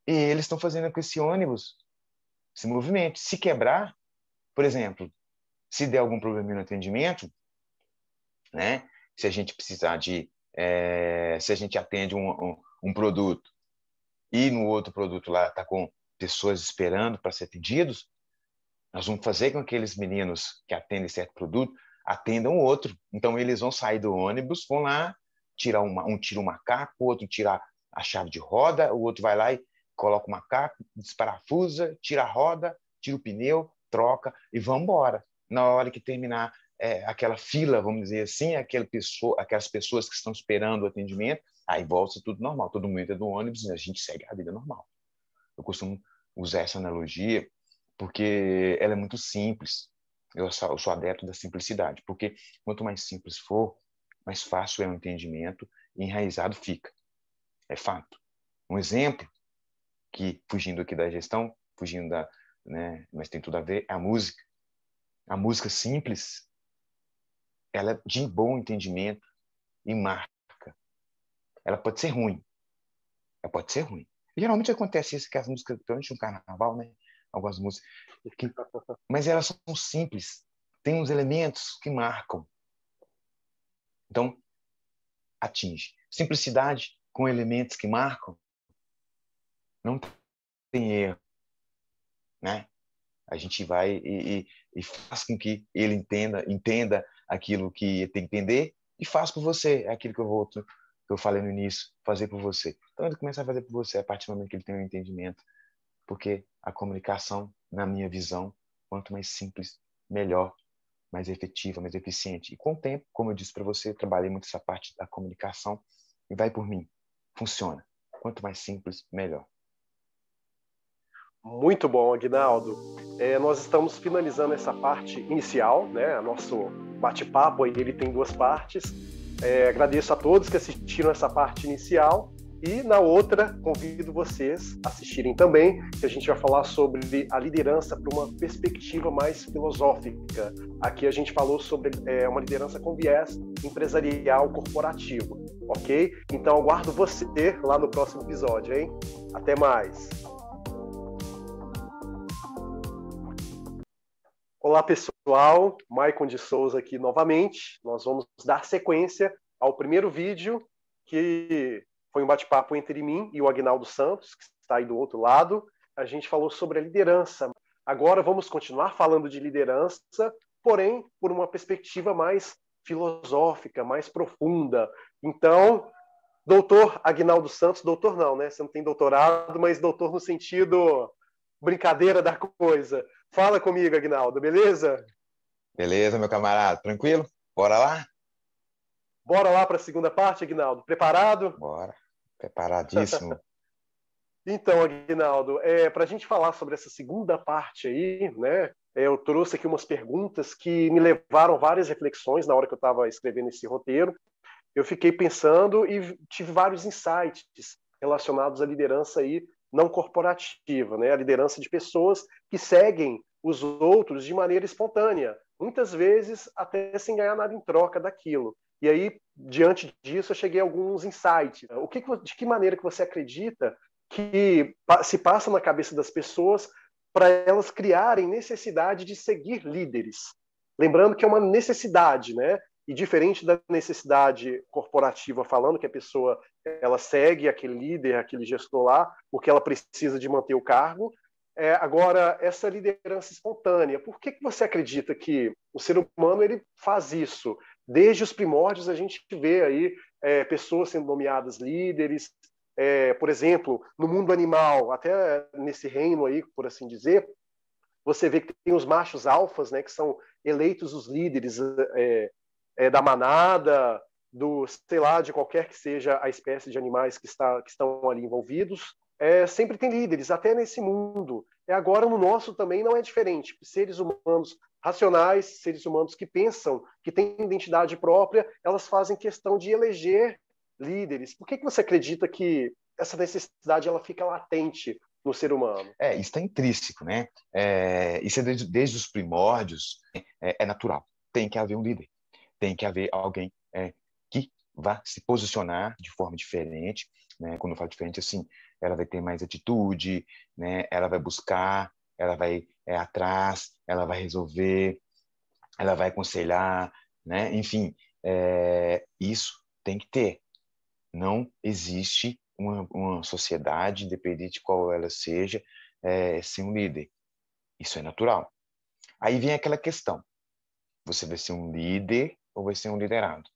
e eles estão fazendo com que esse ônibus se movimente. Se quebrar, por exemplo, se der algum problema no atendimento, né? Se a gente precisar se a gente atende um produto e no outro produto lá está com pessoas esperando para ser atendidos, nós vamos fazer com que aqueles meninos que atendem certo produto atendam o outro. Então, eles vão sair do ônibus, vão lá, um tira o macaco, o outro tira a chave de roda, o outro vai lá e coloca o macaco, desparafusa, tira a roda, tira o pneu, troca e vamos embora. Na hora que terminar aquela fila, vamos dizer assim, aquelas pessoas que estão esperando o atendimento, aí volta tudo normal. Todo mundo entra do ônibus e a gente segue a vida normal. Eu costumo usar essa analogia porque ela é muito simples. Eu sou adepto da simplicidade, porque quanto mais simples for, mais fácil é o entendimento e enraizado fica. É fato. Um exemplo que, fugindo aqui da gestão, né, mas tem tudo a ver, é a música. A música simples, ela é de bom entendimento e marca. Ela pode ser ruim. Ela pode ser ruim. E, geralmente acontece isso, que as músicas, durante um carnaval, né, algumas músicas, mas elas são simples. Tem uns elementos que marcam. Então, atinge. Simplicidade com elementos que marcam, não tem erro, né? A gente vai e faz com que ele entenda aquilo que tem que entender e faz por você aquilo que eu falei no início, fazer por você. Então ele começa a fazer por você a partir do momento que ele tem um entendimento, porque a comunicação, na minha visão, quanto mais simples, melhor, mais efetiva, mais eficiente. E com o tempo, como eu disse para você, eu trabalhei muito essa parte da comunicação e vai por mim. Funciona. Quanto mais simples, melhor. Muito bom, Aguinaldo. Nós estamos finalizando essa parte inicial, né? Nosso bate-papo, ele tem duas partes. Agradeço a todos que assistiram essa parte inicial e na outra convido vocês a assistirem também, que a gente vai falar sobre a liderança para uma perspectiva mais filosófica. Aqui a gente falou sobre uma liderança com viés empresarial corporativo, ok? Então aguardo você lá no próximo episódio, hein? Até mais! Olá, pessoal. Maicon de Souza aqui novamente. Nós vamos dar sequência ao primeiro vídeo, que foi um bate-papo entre mim e o Aguinaldo Santos, que está aí do outro lado. A gente falou sobre a liderança. Agora vamos continuar falando de liderança, porém por uma perspectiva mais filosófica, mais profunda. Então, doutor Aguinaldo Santos, doutor não, né? Você não tem doutorado, mas doutor no sentido brincadeira da coisa. Fala comigo, Aguinaldo, beleza? Beleza, meu camarada? Tranquilo? Bora lá? Bora lá para a segunda parte, Aguinaldo. Preparado? Bora. Preparadíssimo. Então, Aguinaldo, para a gente falar sobre essa segunda parte aí, né? Eu trouxe aqui umas perguntas que me levaram várias reflexões na hora que eu estava escrevendo esse roteiro. Eu fiquei pensando e tive vários insights relacionados à liderança aí não corporativa, né? A liderança de pessoas que seguem os outros de maneira espontânea, muitas vezes até sem ganhar nada em troca daquilo. E aí, diante disso, eu cheguei a alguns insights. De que maneira que você acredita que se passa na cabeça das pessoas para elas criarem necessidade de seguir líderes? Lembrando que é uma necessidade, né? e diferente da necessidade corporativa, falando que a pessoa ela segue aquele líder, aquele gestor lá, porque ela precisa de manter o cargo. Agora, essa liderança espontânea, por que você acredita que o ser humano ele faz isso? Desde os primórdios a gente vê aí pessoas sendo nomeadas líderes, por exemplo, no mundo animal, até nesse reino aí, por assim dizer, você vê que tem os machos alfas, né, que são eleitos os líderes da manada, sei lá, de qualquer que seja a espécie de animais que estão ali envolvidos. Sempre tem líderes, até nesse mundo. Agora, no nosso também não é diferente. Seres humanos racionais, seres humanos que pensam, que têm identidade própria, elas fazem questão de eleger líderes. Por que você acredita que essa necessidade ela fica latente no ser humano? Isso está intrínseco, né? Isso é desde os primórdios, é natural. Tem que haver um líder, tem que haver alguém que vá se posicionar de forma diferente, né? Quando eu falo diferente, assim, ela vai ter mais atitude, né? Ela vai buscar, ela vai atrás, ela vai resolver, ela vai aconselhar, né? Enfim, isso tem que ter. Não existe uma sociedade, independente de qual ela seja, sem um líder. Isso é natural. Aí vem aquela questão: você vai ser um líder ou vai ser um liderado?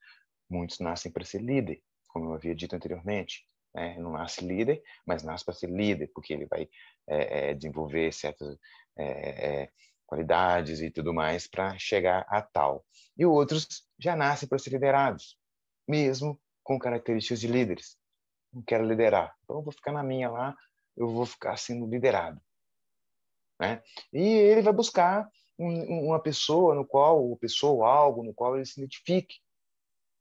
Muitos nascem para ser líder, como eu havia dito anteriormente. Né? Não nasce líder, mas nasce para ser líder, porque ele vai desenvolver certas qualidades e tudo mais para chegar a tal. E outros já nascem para ser liderados, mesmo com características de líderes. Não quero liderar, então eu vou ficar na minha lá, eu vou ficar sendo liderado. Né? E ele vai buscar uma pessoa no qual, ou algo no qual ele se identifique,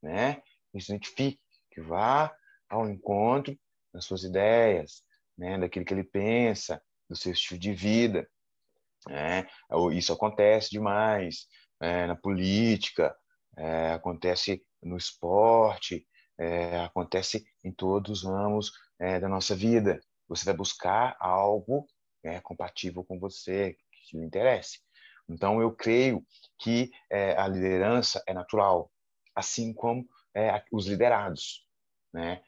né? Ele se identifique, que vá ao encontro das suas ideias, né? Daquilo que ele pensa, do seu estilo de vida, né? Isso acontece demais, na política, acontece no esporte, acontece em todos os ramos da nossa vida. Você vai buscar algo compatível com você, que lhe interesse. Então, eu creio que a liderança é natural, assim como os liderados, né?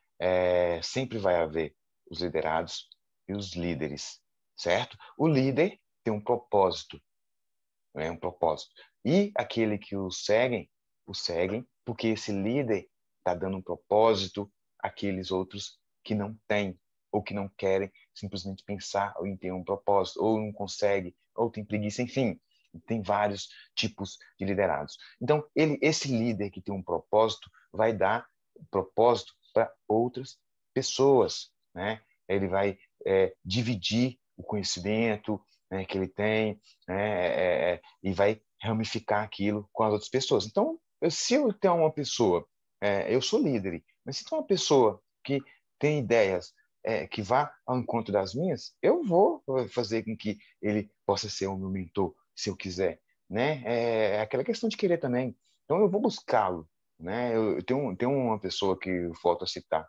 Sempre vai haver os liderados e os líderes, certo? O líder tem um propósito, um propósito. E aquele que o seguem porque esse líder está dando um propósito àqueles outros que não têm ou que não querem simplesmente pensar em ter um propósito, ou não consegue, ou tem preguiça, enfim. Tem vários tipos de liderados. Então, esse líder que tem um propósito vai dar propósito para outras pessoas, né? Ele vai dividir o conhecimento, né, que ele tem, né, e vai ramificar aquilo com as outras pessoas. Então, se eu tenho uma pessoa, eu sou líder, mas se tem uma pessoa que tem ideias que vá ao encontro das minhas, eu vou fazer com que ele possa ser o meu mentor, se eu quiser, né? É aquela questão de querer também. Então, eu vou buscá-lo, né? Eu tenho uma pessoa que eu volto a citar,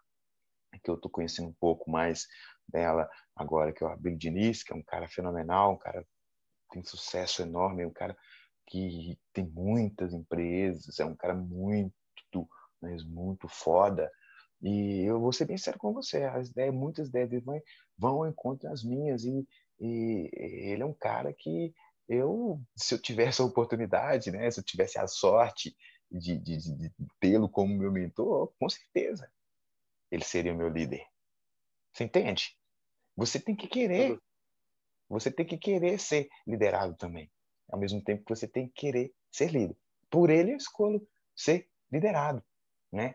que eu estou conhecendo um pouco mais dela agora, que é o Abel Diniz, que é um cara fenomenal, um cara que tem sucesso enorme, um cara que tem muitas empresas, é um cara muito, mas muito foda. E eu vou ser bem sério com você, muitas ideias dele vão ao encontro das minhas, e ele é um cara que se eu tivesse a oportunidade, né, se eu tivesse a sorte de tê-lo como meu mentor, com certeza ele seria o meu líder. Você entende? Você tem que querer. Você tem que querer ser liderado também. Ao mesmo tempo que você tem que querer ser líder. Por ele, eu escolho ser liderado. Né?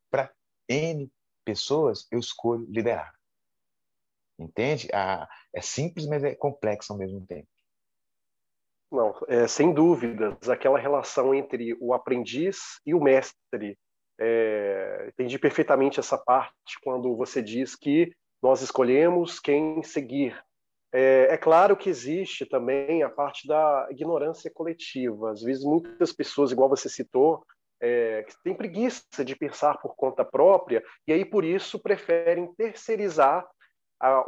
Para N pessoas, eu escolho liderar. Entende? É simples, mas é complexo ao mesmo tempo. Não, sem dúvidas, aquela relação entre o aprendiz e o mestre. Entendi perfeitamente essa parte quando você diz que nós escolhemos quem seguir. É claro que existe também a parte da ignorância coletiva. Às vezes, muitas pessoas, igual você citou, que têm preguiça de pensar por conta própria e aí, por isso, preferem terceirizar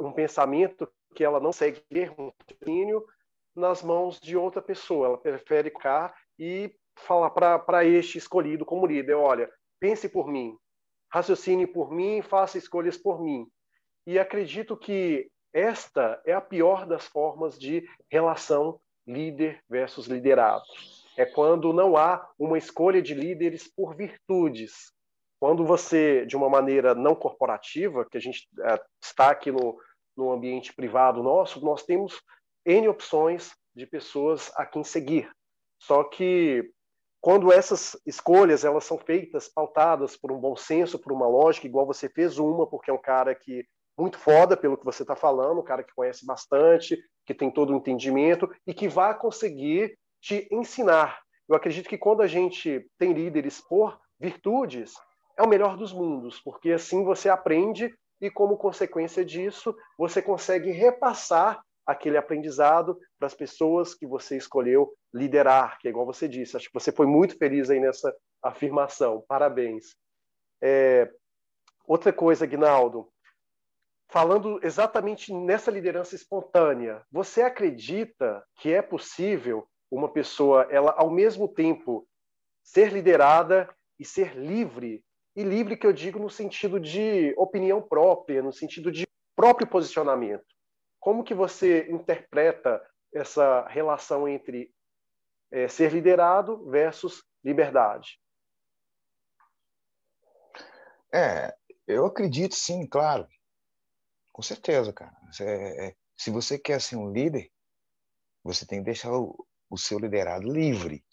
um pensamento que ela não segue um raciocínio nas mãos de outra pessoa. Ela prefere ficar e falar para este escolhido como líder, olha, pense por mim, raciocine por mim, faça escolhas por mim. E acredito que esta é a pior das formas de relação líder versus liderado. É quando não há uma escolha de líderes por virtudes. Quando você, de uma maneira não corporativa, que a gente está aqui no ambiente privado nosso, nós temos N opções de pessoas a quem seguir. Só que quando essas escolhas elas são feitas, pautadas por um bom senso, por uma lógica, igual você fez uma, porque é um cara que muito foda pelo que você está falando, um cara que conhece bastante, que tem todo o entendimento e que vai conseguir te ensinar. Eu acredito que quando a gente tem líderes por virtudes, é o melhor dos mundos, porque assim você aprende e, como consequência disso, você consegue repassar aquele aprendizado para as pessoas que você escolheu liderar, que é igual você disse. Acho que você foi muito feliz aí nessa afirmação. Parabéns. Outra coisa, Guinaldo, falando exatamente nessa liderança espontânea, você acredita que é possível uma pessoa, ela ao mesmo tempo ser liderada e ser livre? E livre que eu digo no sentido de opinião própria, no sentido de próprio posicionamento. Como que você interpreta essa relação entre ser liderado versus liberdade? Eu acredito sim, claro, com certeza, cara. Se você quer ser um líder, você tem que deixar o seu liderado livre.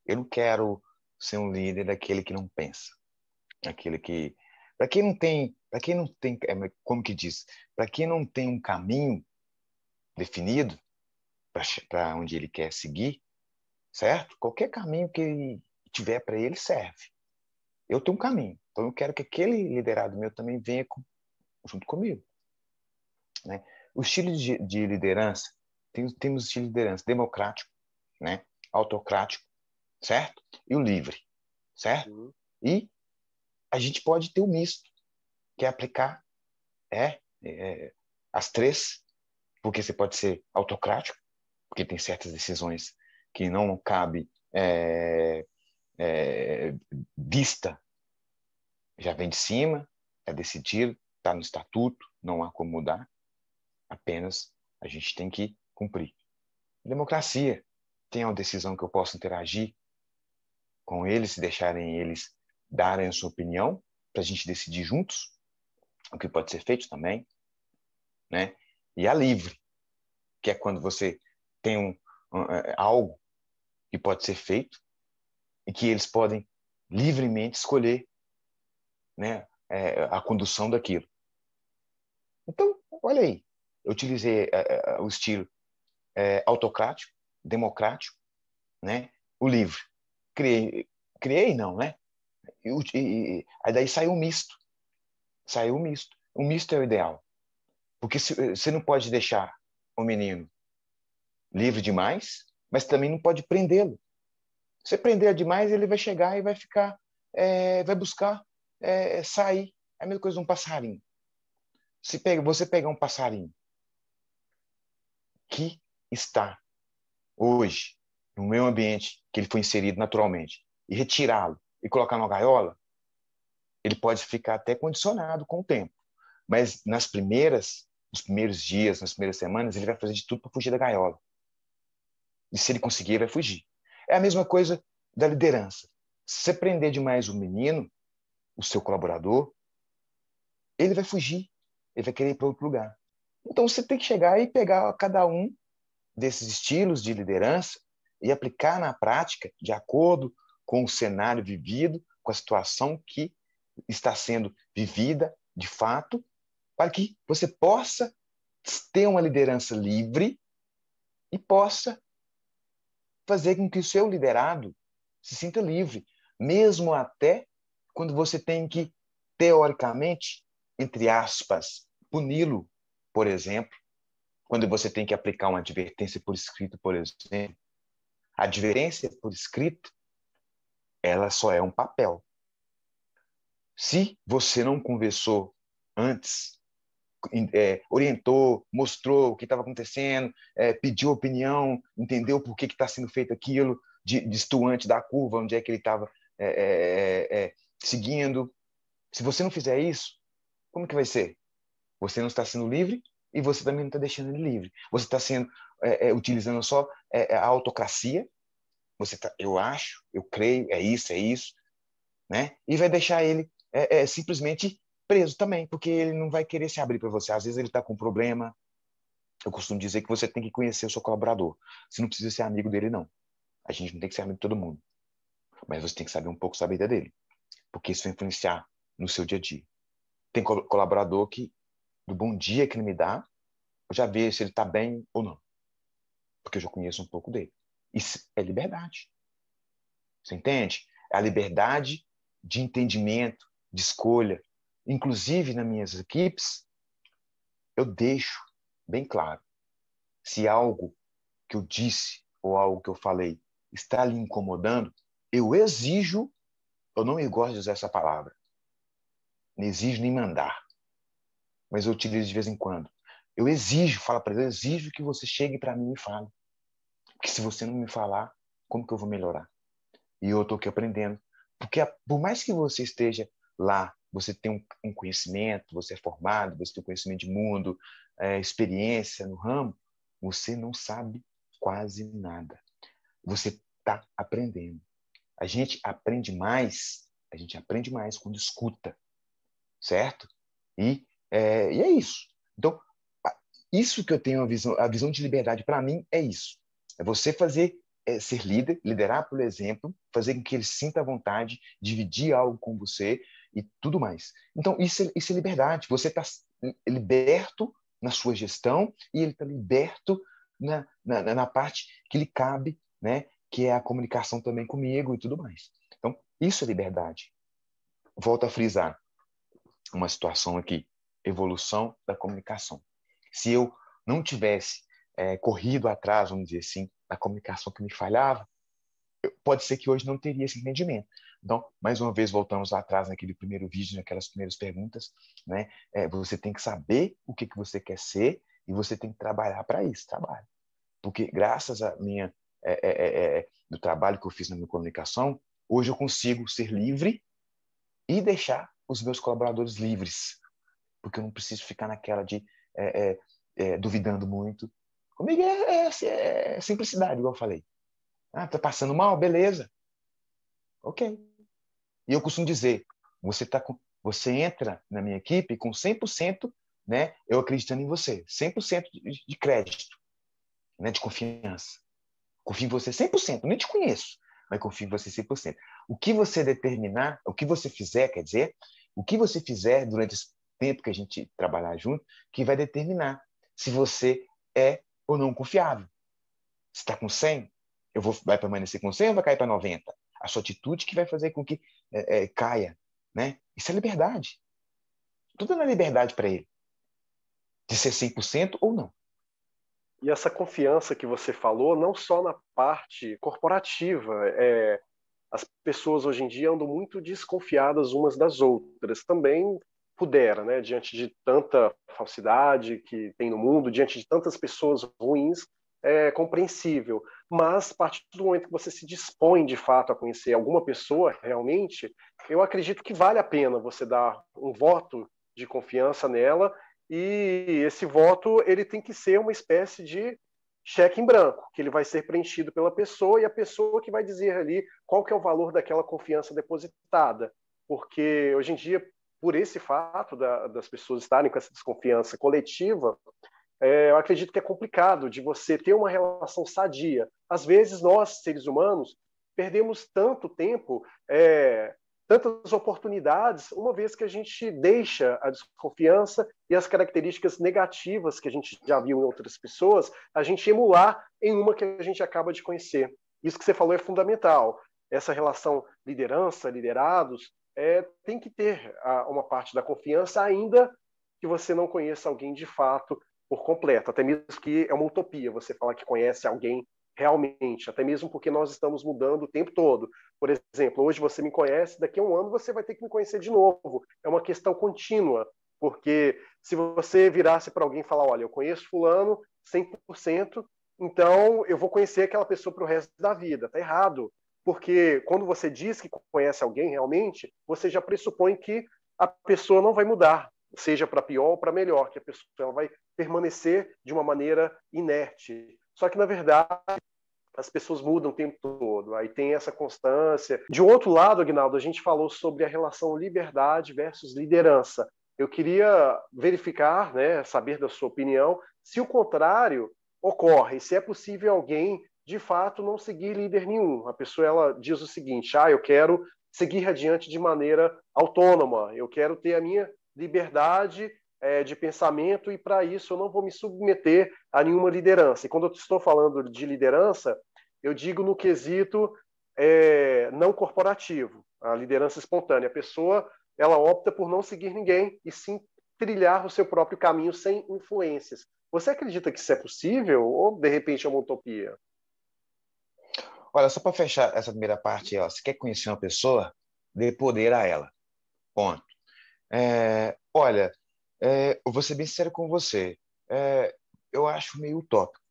Eu não quero ser um líder daquele que não pensa, aquele que, para quem não tem, como que diz, para quem não tem um caminho definido para onde ele quer seguir, certo? Qualquer caminho que ele tiver para ele serve. Eu tenho um caminho, então eu quero que aquele liderado meu também venha junto comigo, né? O estilo de liderança, temos o estilo de liderança democrático, né? Autocrático, certo? E o livre, certo? E a gente pode ter o misto, que é aplicar as três, porque você pode ser autocrático, porque tem certas decisões que não cabe vista, já vem de cima, é decidido, está no estatuto, não há como mudar, apenas a gente tem que cumprir. Democracia, tem uma decisão que eu posso interagir com eles, se deixarem eles darem a sua opinião, para a gente decidir juntos o que pode ser feito também, né? E a livre, que é quando você tem algo que pode ser feito e que eles podem livremente escolher, né, a condução daquilo. Então, olha aí, eu utilizei o estilo autocrático, democrático, né, o livre. Criei não, né? Aí daí saiu um misto. Saiu um misto. O misto é o ideal. Porque você não pode deixar o menino livre demais, mas também não pode prendê-lo. Se você prender demais, ele vai chegar e vai ficar, vai buscar sair. É a mesma coisa de um passarinho. Você pegar um passarinho que está hoje no meio ambiente que ele foi inserido naturalmente e retirá-lo e colocar numa gaiola, ele pode ficar até condicionado com o tempo. Mas nos primeiros dias, nas primeiras semanas, ele vai fazer de tudo para fugir da gaiola. E se ele conseguir, ele vai fugir. É a mesma coisa da liderança. Se você prender demais o menino, o seu colaborador, ele vai fugir. Ele vai querer ir para outro lugar. Então você tem que chegar e pegar cada um desses estilos de liderança e aplicar na prática de acordo com o cenário vivido, com a situação que está sendo vivida de fato, para que você possa ter uma liderança livre e possa fazer com que o seu liderado se sinta livre, mesmo até quando você tem que, teoricamente, entre aspas, puni-lo, por exemplo, quando você tem que aplicar uma advertência por escrito, por exemplo. A advertência por escrito, ela só é um papel. Se você não conversou antes, orientou, mostrou o que estava acontecendo, pediu opinião, entendeu por que está sendo feito aquilo distoante da curva, onde é que ele estava seguindo. Se você não fizer isso, como que vai ser? Você não está sendo livre e você também não está deixando ele livre. Você está sendo utilizando só a autocracia. Você tá, eu acho, eu creio, é isso, né? E vai deixar ele simplesmente preso também, porque ele não vai querer se abrir para você. Às vezes ele está com um problema. Eu costumo dizer que você tem que conhecer o seu colaborador. Você não precisa ser amigo dele, não. A gente não tem que ser amigo de todo mundo. Mas você tem que saber um pouco da vida dele, porque isso vai influenciar no seu dia a dia. Tem colaborador que, do bom dia que ele me dá, eu já vejo se ele está bem ou não, porque eu já conheço um pouco dele. Isso é liberdade. Você entende? É a liberdade de entendimento, de escolha. Inclusive, nas minhas equipes, eu deixo bem claro. Se algo que eu disse ou algo que eu falei está lhe incomodando, eu exijo, eu não gosto de usar essa palavra, não exijo nem mandar, mas eu utilizo de vez em quando. Eu exijo, fala para ele, eu exijo que você chegue para mim e fale. Porque se você não me falar, como que eu vou melhorar? E eu estou aqui aprendendo. Porque por mais que você esteja lá, você tem um conhecimento, você é formado, você tem um conhecimento de mundo, experiência no ramo, você não sabe quase nada. Você está aprendendo. A gente aprende mais quando escuta, certo? E é isso. Então, isso que eu tenho a visão de liberdade para mim é isso. É você ser líder, liderar pelo exemplo, fazer com que ele sinta a vontade, dividir algo com você e tudo mais. Então, isso é liberdade. Você está liberto na sua gestão e ele está liberto na parte que lhe cabe, né? Que é a comunicação também comigo e tudo mais. Então, isso é liberdade. Volto a frisar uma situação aqui, evolução da comunicação. Se eu não tivesse corrido atrás, vamos dizer assim, da comunicação que me falhava, pode ser que hoje não teria esse entendimento. Então, mais uma vez, voltamos lá atrás naquele primeiro vídeo, naquelas primeiras perguntas, né? Você tem que saber o que você quer ser e você tem que trabalhar para isso, trabalho. Porque graças a do trabalho que eu fiz na minha comunicação, hoje eu consigo ser livre e deixar os meus colaboradores livres, porque eu não preciso ficar naquela de duvidando muito. Comigo é simplicidade, igual eu falei. Tá passando mal? Beleza. Ok. E eu costumo dizer, você entra na minha equipe com 100%, né, eu acreditando em você, 100% de crédito, né, de confiança. Confio em você 100%, nem te conheço, mas confio em você 100%. O que você determinar, o que você fizer, quer dizer, o que você fizer durante esse tempo que a gente trabalhar junto, que vai determinar se você é ou não confiável. Se está com 100, vai permanecer com 100 ou vai cair para 90? A sua atitude que vai fazer com que caia, né? Isso é liberdade. Tudo é uma liberdade para ele, de ser 100% ou não. E essa confiança que você falou, não só na parte corporativa, as pessoas hoje em dia andam muito desconfiadas umas das outras. Também pudera, né? Diante de tanta falsidade que tem no mundo, diante de tantas pessoas ruins, é compreensível. Mas, a partir do momento que você se dispõe, de fato, a conhecer alguma pessoa, realmente, eu acredito que vale a pena você dar um voto de confiança nela, e esse voto ele tem que ser uma espécie de cheque em branco, que ele vai ser preenchido pela pessoa, e a pessoa que vai dizer ali qual que é o valor daquela confiança depositada. Porque, hoje em dia, por esse fato das pessoas estarem com essa desconfiança coletiva, eu acredito que é complicado de você ter uma relação sadia. Às vezes, nós, seres humanos, perdemos tanto tempo, tantas oportunidades, uma vez que a gente deixa a desconfiança e as características negativas que a gente já viu em outras pessoas, a gente emular em uma que a gente acaba de conhecer. Isso que você falou é fundamental. Essa relação liderança, liderados, tem que ter uma parte da confiança, ainda que você não conheça alguém de fato por completo, até mesmo que é uma utopia você falar que conhece alguém realmente, até mesmo porque nós estamos mudando o tempo todo. Por exemplo, hoje você me conhece, daqui a um ano você vai ter que me conhecer de novo. É uma questão contínua, porque se você virasse para alguém e falar, olha, eu conheço fulano 100%, então eu vou conhecer aquela pessoa para o resto da vida. Está errado, porque quando você diz que conhece alguém realmente, você já pressupõe que a pessoa não vai mudar, seja para pior ou para melhor, que a pessoa ela vai permanecer de uma maneira inerte. Só que, na verdade, as pessoas mudam o tempo todo, aí tem essa constância. De outro lado, Aguinaldo, a gente falou sobre a relação liberdade versus liderança. Eu queria verificar, né, saber da sua opinião, se o contrário ocorre, se é possível alguém, de fato, não seguir líder nenhum. A pessoa ela diz o seguinte, eu quero seguir adiante de maneira autônoma, eu quero ter a minha liberdade de pensamento e, para isso, eu não vou me submeter a nenhuma liderança. E quando eu estou falando de liderança, eu digo no quesito não corporativo, a liderança espontânea. A pessoa ela opta por não seguir ninguém e sim trilhar o seu próprio caminho sem influências. Você acredita que isso é possível ou, de repente, é uma utopia? Olha, só para fechar essa primeira parte, ó, se quer conhecer uma pessoa, dê poder a ela. Ponto. Olha, eu vou ser bem sincero com você. Eu acho meio utópico.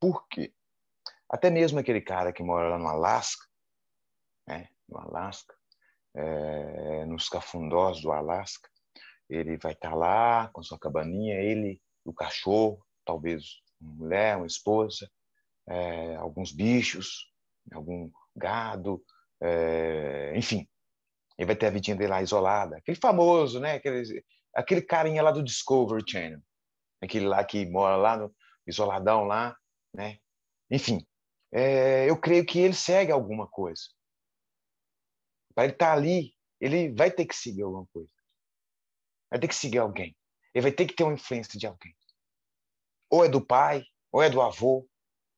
Por quê? Até mesmo aquele cara que mora lá no Alasca, né, no Alasca, nos cafundós do Alasca, ele vai estar lá com sua cabaninha, ele, o cachorro, talvez uma mulher, uma esposa, alguns bichos, algum gado, enfim. Ele vai ter a vidinha dele lá isolada. Aquele famoso, né? Aquele carinha lá do Discovery Channel. Aquele lá que mora lá no isoladão lá, né? Enfim, eu creio que ele segue alguma coisa. Para ele estar ali, ele vai ter que seguir alguma coisa. Vai ter que seguir alguém. Ele vai ter que ter uma influência de alguém. Ou é do pai, ou é do avô,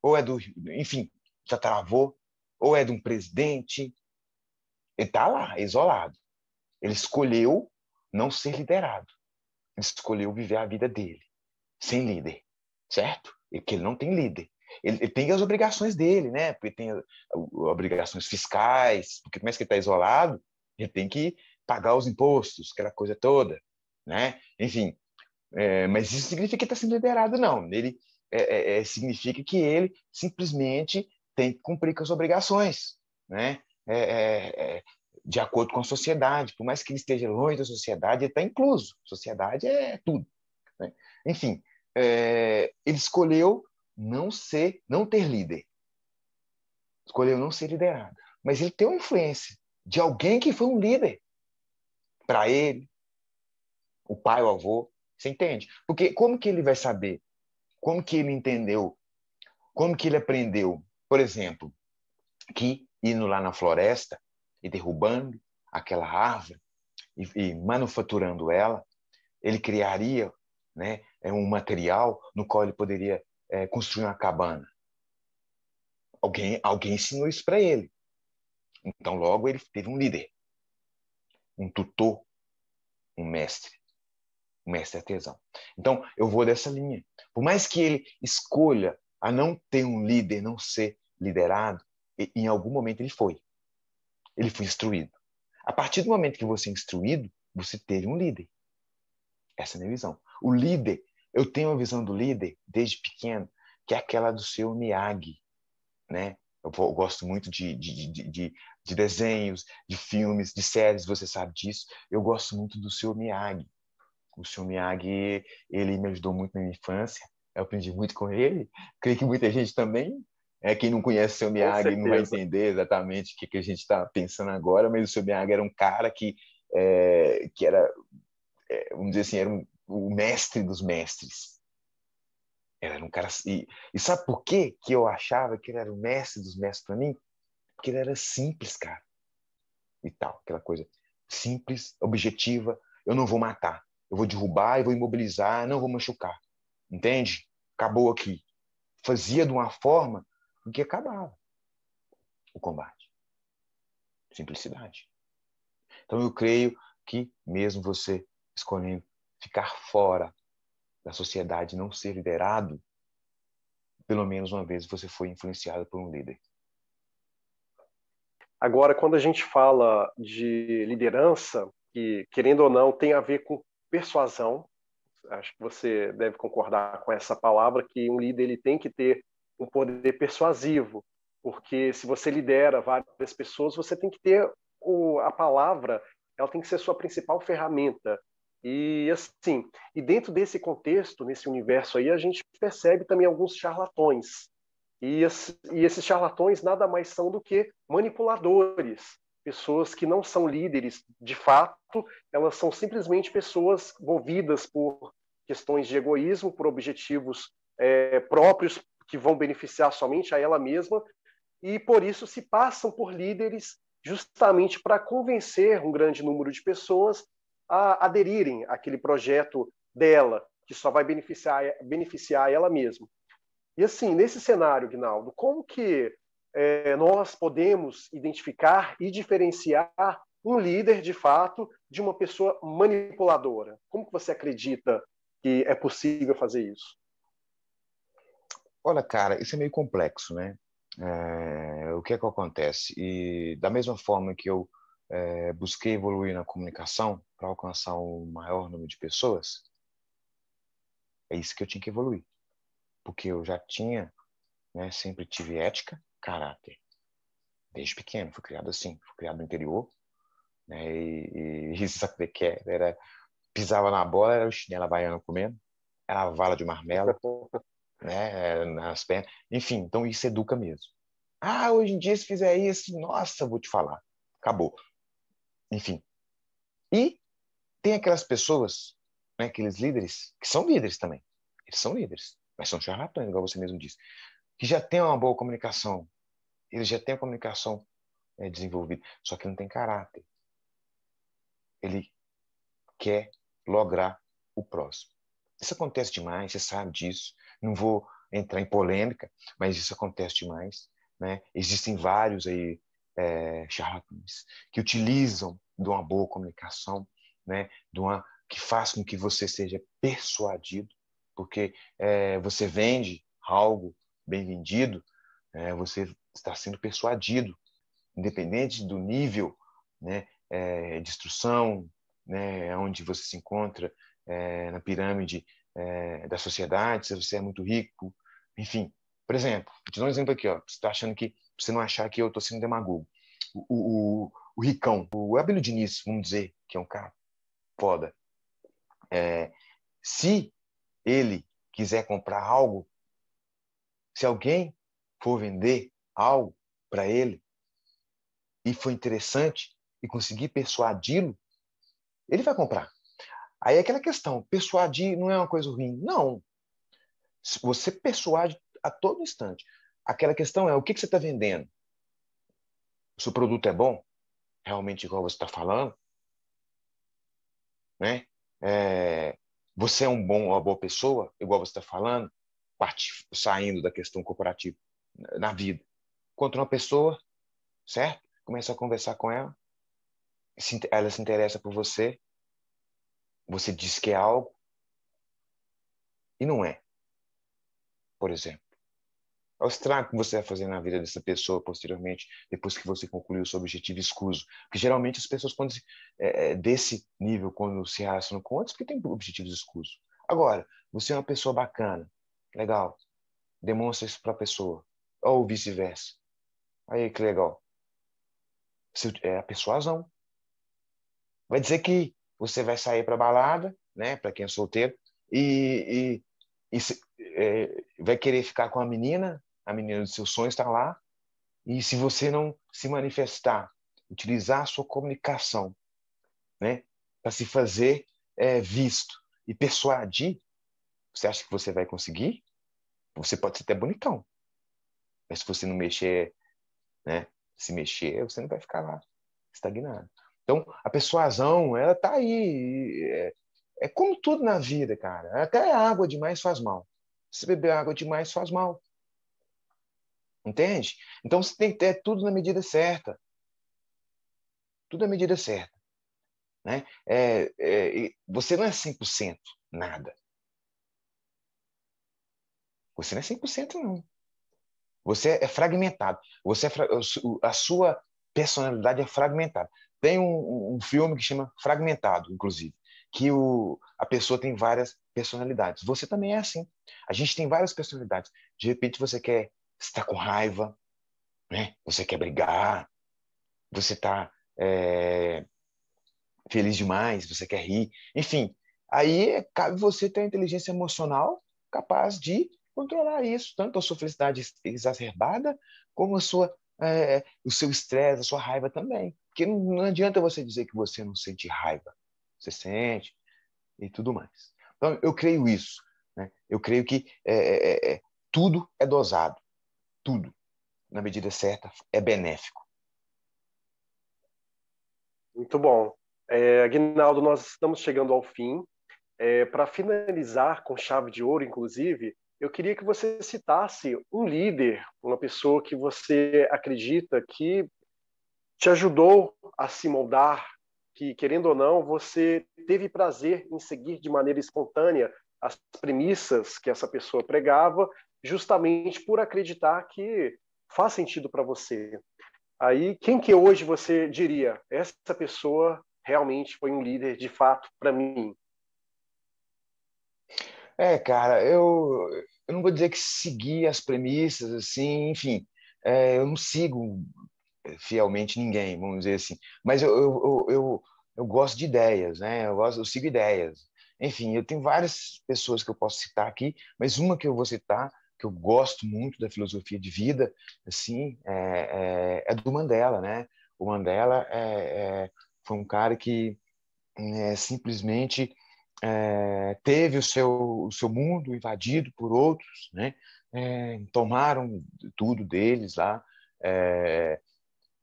ou é do, enfim, tataravô, ou é de um presidente. Ele está lá, isolado. Ele escolheu não ser liderado. Ele escolheu viver a vida dele, sem líder, certo? Porque ele não tem líder. Ele tem as obrigações dele, né? Porque tem obrigações fiscais, porque mais que ele está isolado, ele tem que pagar os impostos, aquela coisa toda, né? Enfim, mas isso significa que está sendo liderado, não. Ele significa que ele simplesmente tem que cumprir com as obrigações, né? De acordo com a sociedade. Por mais que ele esteja longe da sociedade, ele está incluso. Sociedade é tudo, né? Enfim, ele escolheu não ter líder. Escolheu não ser liderado. Mas ele tem uma influência de alguém que foi um líder para ele, o pai, o avô. Você entende? Porque como que ele vai saber? Como que ele entendeu? Como que ele aprendeu? Por exemplo, que indo lá na floresta e derrubando aquela árvore e manufaturando ela, ele criaria, né, um material no qual ele poderia construir uma cabana. Alguém ensinou isso para ele. Então, logo, ele teve um líder, um tutor, um mestre artesão. Então, eu vou dessa linha. Por mais que ele escolha a não ter um líder, não ser liderado, em algum momento ele foi. Ele foi instruído. A partir do momento que você é instruído, você teve um líder. Essa é a minha visão. O líder, eu tenho uma visão do líder desde pequeno, que é aquela do seu Miyagi, né? Eu gosto muito de desenhos, de filmes, de séries, você sabe disso. Eu gosto muito do seu Miyagi. O seu Miyagi, ele me ajudou muito na minha infância. Eu aprendi muito com ele. Creio que muita gente também. Quem não conhece o seu Com Miyagi não vai certeza. entender exatamente o que a gente está pensando agora, mas o seu Miyagi era um cara que era, vamos dizer assim, era o mestre dos mestres. Ele era um cara. E sabe por quê que eu achava que ele era o mestre dos mestres para mim? Porque ele era simples, cara. E tal, aquela coisa simples, objetiva. Eu não vou matar. Eu vou derrubar, eu vou imobilizar, não vou machucar. Entende? Acabou aqui. Fazia de uma forma em que acabava o combate. Simplicidade. Então eu creio que mesmo você escolhendo ficar fora da sociedade, não ser liderado, pelo menos uma vez você foi influenciado por um líder. Agora, quando a gente fala de liderança, que, querendo ou não, tem a ver com persuasão, Acho que você deve concordar com essa palavra, que um líder ele tem que ter um poder persuasivo, porque se você lidera várias pessoas, você tem que ter a palavra, ela tem que ser sua principal ferramenta. E assim, e dentro desse contexto, nesse universo aí, a gente percebe também alguns charlatões. E esses charlatões nada mais são do que manipuladores, pessoas que não são líderes de fato, elas são simplesmente pessoas movidas por questões de egoísmo, por objetivos próprios que vão beneficiar somente a ela mesma, e por isso se passam por líderes justamente para convencer um grande número de pessoas a aderirem àquele projeto dela, que só vai beneficiar ela mesma. E assim, nesse cenário, Guinaldo, como que nós podemos identificar e diferenciar um líder, de fato, de uma pessoa manipuladora? Como que você acredita que é possível fazer isso? Olha, cara, isso é meio complexo, né? O que é que acontece? E da mesma forma que eu busquei evoluir na comunicação para alcançar um maior número de pessoas, é isso que eu tinha que evoluir. Porque eu já tinha, né, sempre tive ética, caráter. Desde pequeno, fui criado assim, fui criado no interior, né? E sabe o que é? Pisava na bola, era o chinelo havaiano comendo, era a vala de marmelo, né, nas pernas. Enfim, então isso educa mesmo. Ah, hoje em dia, se fizer isso, nossa, vou te falar. Acabou. Enfim. E tem aquelas pessoas, né, aqueles líderes, que são líderes também. Eles são líderes, mas são charlatães, igual você mesmo disse, que já têm uma boa comunicação. Eles já têm a comunicação desenvolvida, só que não tem caráter. Ele quer lograr o próximo. Isso acontece demais, você sabe disso. Não vou entrar em polêmica, mas isso acontece demais, né? Existem vários aí charlatães que utilizam de uma boa comunicação, né? Que faz com que você seja persuadido, porque você vende algo bem vendido, você está sendo persuadido, independente do nível, né, de instrução, né, onde você se encontra na pirâmide da sociedade, se você é muito rico, enfim. Por exemplo, vou te dar um exemplo aqui, ó, você está achando que, você não achar que eu estou sendo demagogo. O Ricão, o Abílio Diniz, vamos dizer, que é um cara foda, se ele quiser comprar algo, se alguém for vender algo para ele e for interessante e conseguir persuadi-lo, ele vai comprar. Aí é aquela questão, persuadir não é uma coisa ruim. Não. Você persuade a todo instante. Aquela questão é, o que você está vendendo? O seu produto é bom? Realmente igual você está falando? Né? Você é uma boa pessoa, igual você está falando? Saindo da questão corporativa na vida. Encontra uma pessoa, certo? Começa a conversar com ela. Ela se interessa por você. Você diz que é algo e não é, por exemplo. É o estrago que você vai fazer na vida dessa pessoa posteriormente, depois que você concluiu o seu objetivo escuso. Porque geralmente as pessoas, desse nível, quando se relacionam com outros, porque tem objetivos escusos. Agora, você é uma pessoa bacana, legal, demonstra isso para a pessoa, ou vice-versa. Aí que legal. É a persuasão. Vai dizer que você vai sair para balada, né, para quem é solteiro, e vai querer ficar com a menina dos seus sonhos está lá, e se você não se manifestar, utilizar a sua comunicação, né, para se fazer visto e persuadir, você acha que você vai conseguir? Você pode ser até bonitão, mas se você não mexer, né, se mexer, você não vai ficar lá estagnado. Então, a persuasão, ela tá aí. É como tudo na vida, cara. Até água demais faz mal. Se beber água demais faz mal. Entende? Então, você tem que ter tudo na medida certa. Tudo na medida certa. Né? Você não é 100% nada. Você não é 100% não. Você é fragmentado. A sua personalidade é fragmentada. Tem um filme que chama Fragmentado, inclusive, que a pessoa tem várias personalidades. Você também é assim. A gente tem várias personalidades. De repente você está com raiva, né? Você quer brigar, você está feliz demais, você quer rir. Enfim, aí cabe você ter a inteligência emocional capaz de controlar isso, tanto a sua felicidade exacerbada, como o seu estresse, a sua raiva também. Porque não adianta você dizer que você não sente raiva. Você sente e tudo mais. Então, eu creio isso. Né? Eu creio que tudo é dosado. Tudo, na medida certa, é benéfico. Muito bom. Aguinaldo, nós estamos chegando ao fim. Para finalizar com chave de ouro, inclusive, eu queria que você citasse um líder, uma pessoa que você acredita que te ajudou a se moldar, que, querendo ou não, você teve prazer em seguir de maneira espontânea as premissas que essa pessoa pregava, justamente por acreditar que faz sentido para você. Aí, quem que hoje você diria, essa pessoa realmente foi um líder de fato para mim? Cara, eu não vou dizer que segui as premissas, assim, enfim, eu não sigo fielmente ninguém, vamos dizer assim, mas eu gosto de ideias, né? Eu sigo ideias. Enfim, eu tenho várias pessoas que eu posso citar aqui, mas uma que eu vou citar, que eu gosto muito da filosofia de vida, assim, é do Mandela, né? O Mandela foi um cara que simplesmente teve o seu mundo invadido por outros, né? Tomaram tudo deles lá,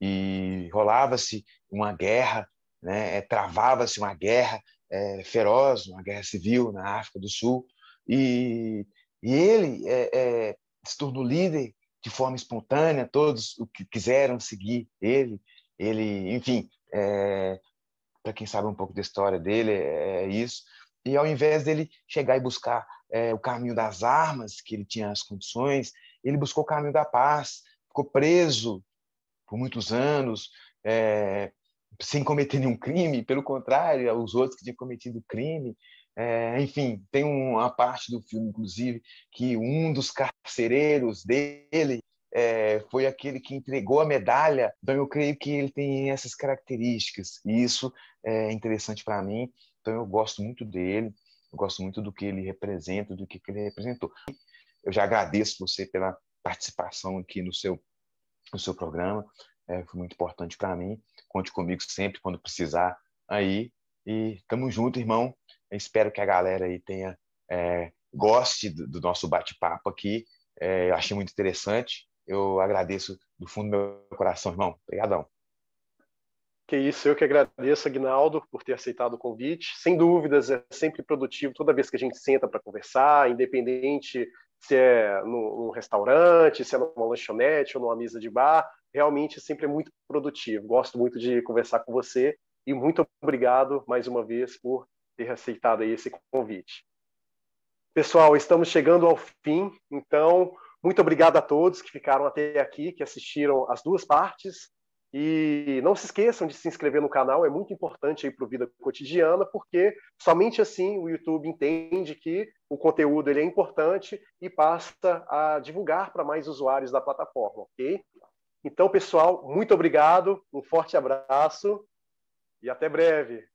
e rolava-se uma guerra, né? Travava-se uma guerra feroz, uma guerra civil na África do Sul, e ele se tornou líder de forma espontânea, todos o que quiseram seguir ele, enfim, para quem sabe um pouco da história dele, é isso. E ao invés dele chegar e buscar o caminho das armas, que ele tinha as condições, ele buscou o caminho da paz, ficou preso por muitos anos, sem cometer nenhum crime, pelo contrário, os outros que tinham cometido crime. Enfim, tem uma parte do filme, inclusive, que um dos carcereiros dele foi aquele que entregou a medalha. Então, eu creio que ele tem essas características, e isso é interessante para mim. Então, eu gosto muito dele, eu gosto muito do que ele representa, do que ele representou. Eu já agradeço você pela participação aqui no seu programa, foi muito importante para mim. Conte comigo sempre quando precisar aí. E tamo junto, irmão. Eu espero que a galera aí goste do nosso bate-papo aqui. Eu achei muito interessante. Eu agradeço do fundo do meu coração, irmão. Obrigadão. Que isso, eu que agradeço, Aguinaldo, por ter aceitado o convite. Sem dúvidas, é sempre produtivo toda vez que a gente senta para conversar, independente se é num restaurante, se é numa lanchonete ou numa mesa de bar, realmente sempre é muito produtivo. Gosto muito de conversar com você e muito obrigado mais uma vez por ter aceitado aí esse convite. Pessoal, estamos chegando ao fim, então muito obrigado a todos que ficaram até aqui, que assistiram as duas partes. E não se esqueçam de se inscrever no canal, é muito importante para o Vida Cotidiana, porque somente assim o YouTube entende que o conteúdo ele é importante e passa a divulgar para mais usuários da plataforma, ok? Então, pessoal, muito obrigado, um forte abraço e até breve.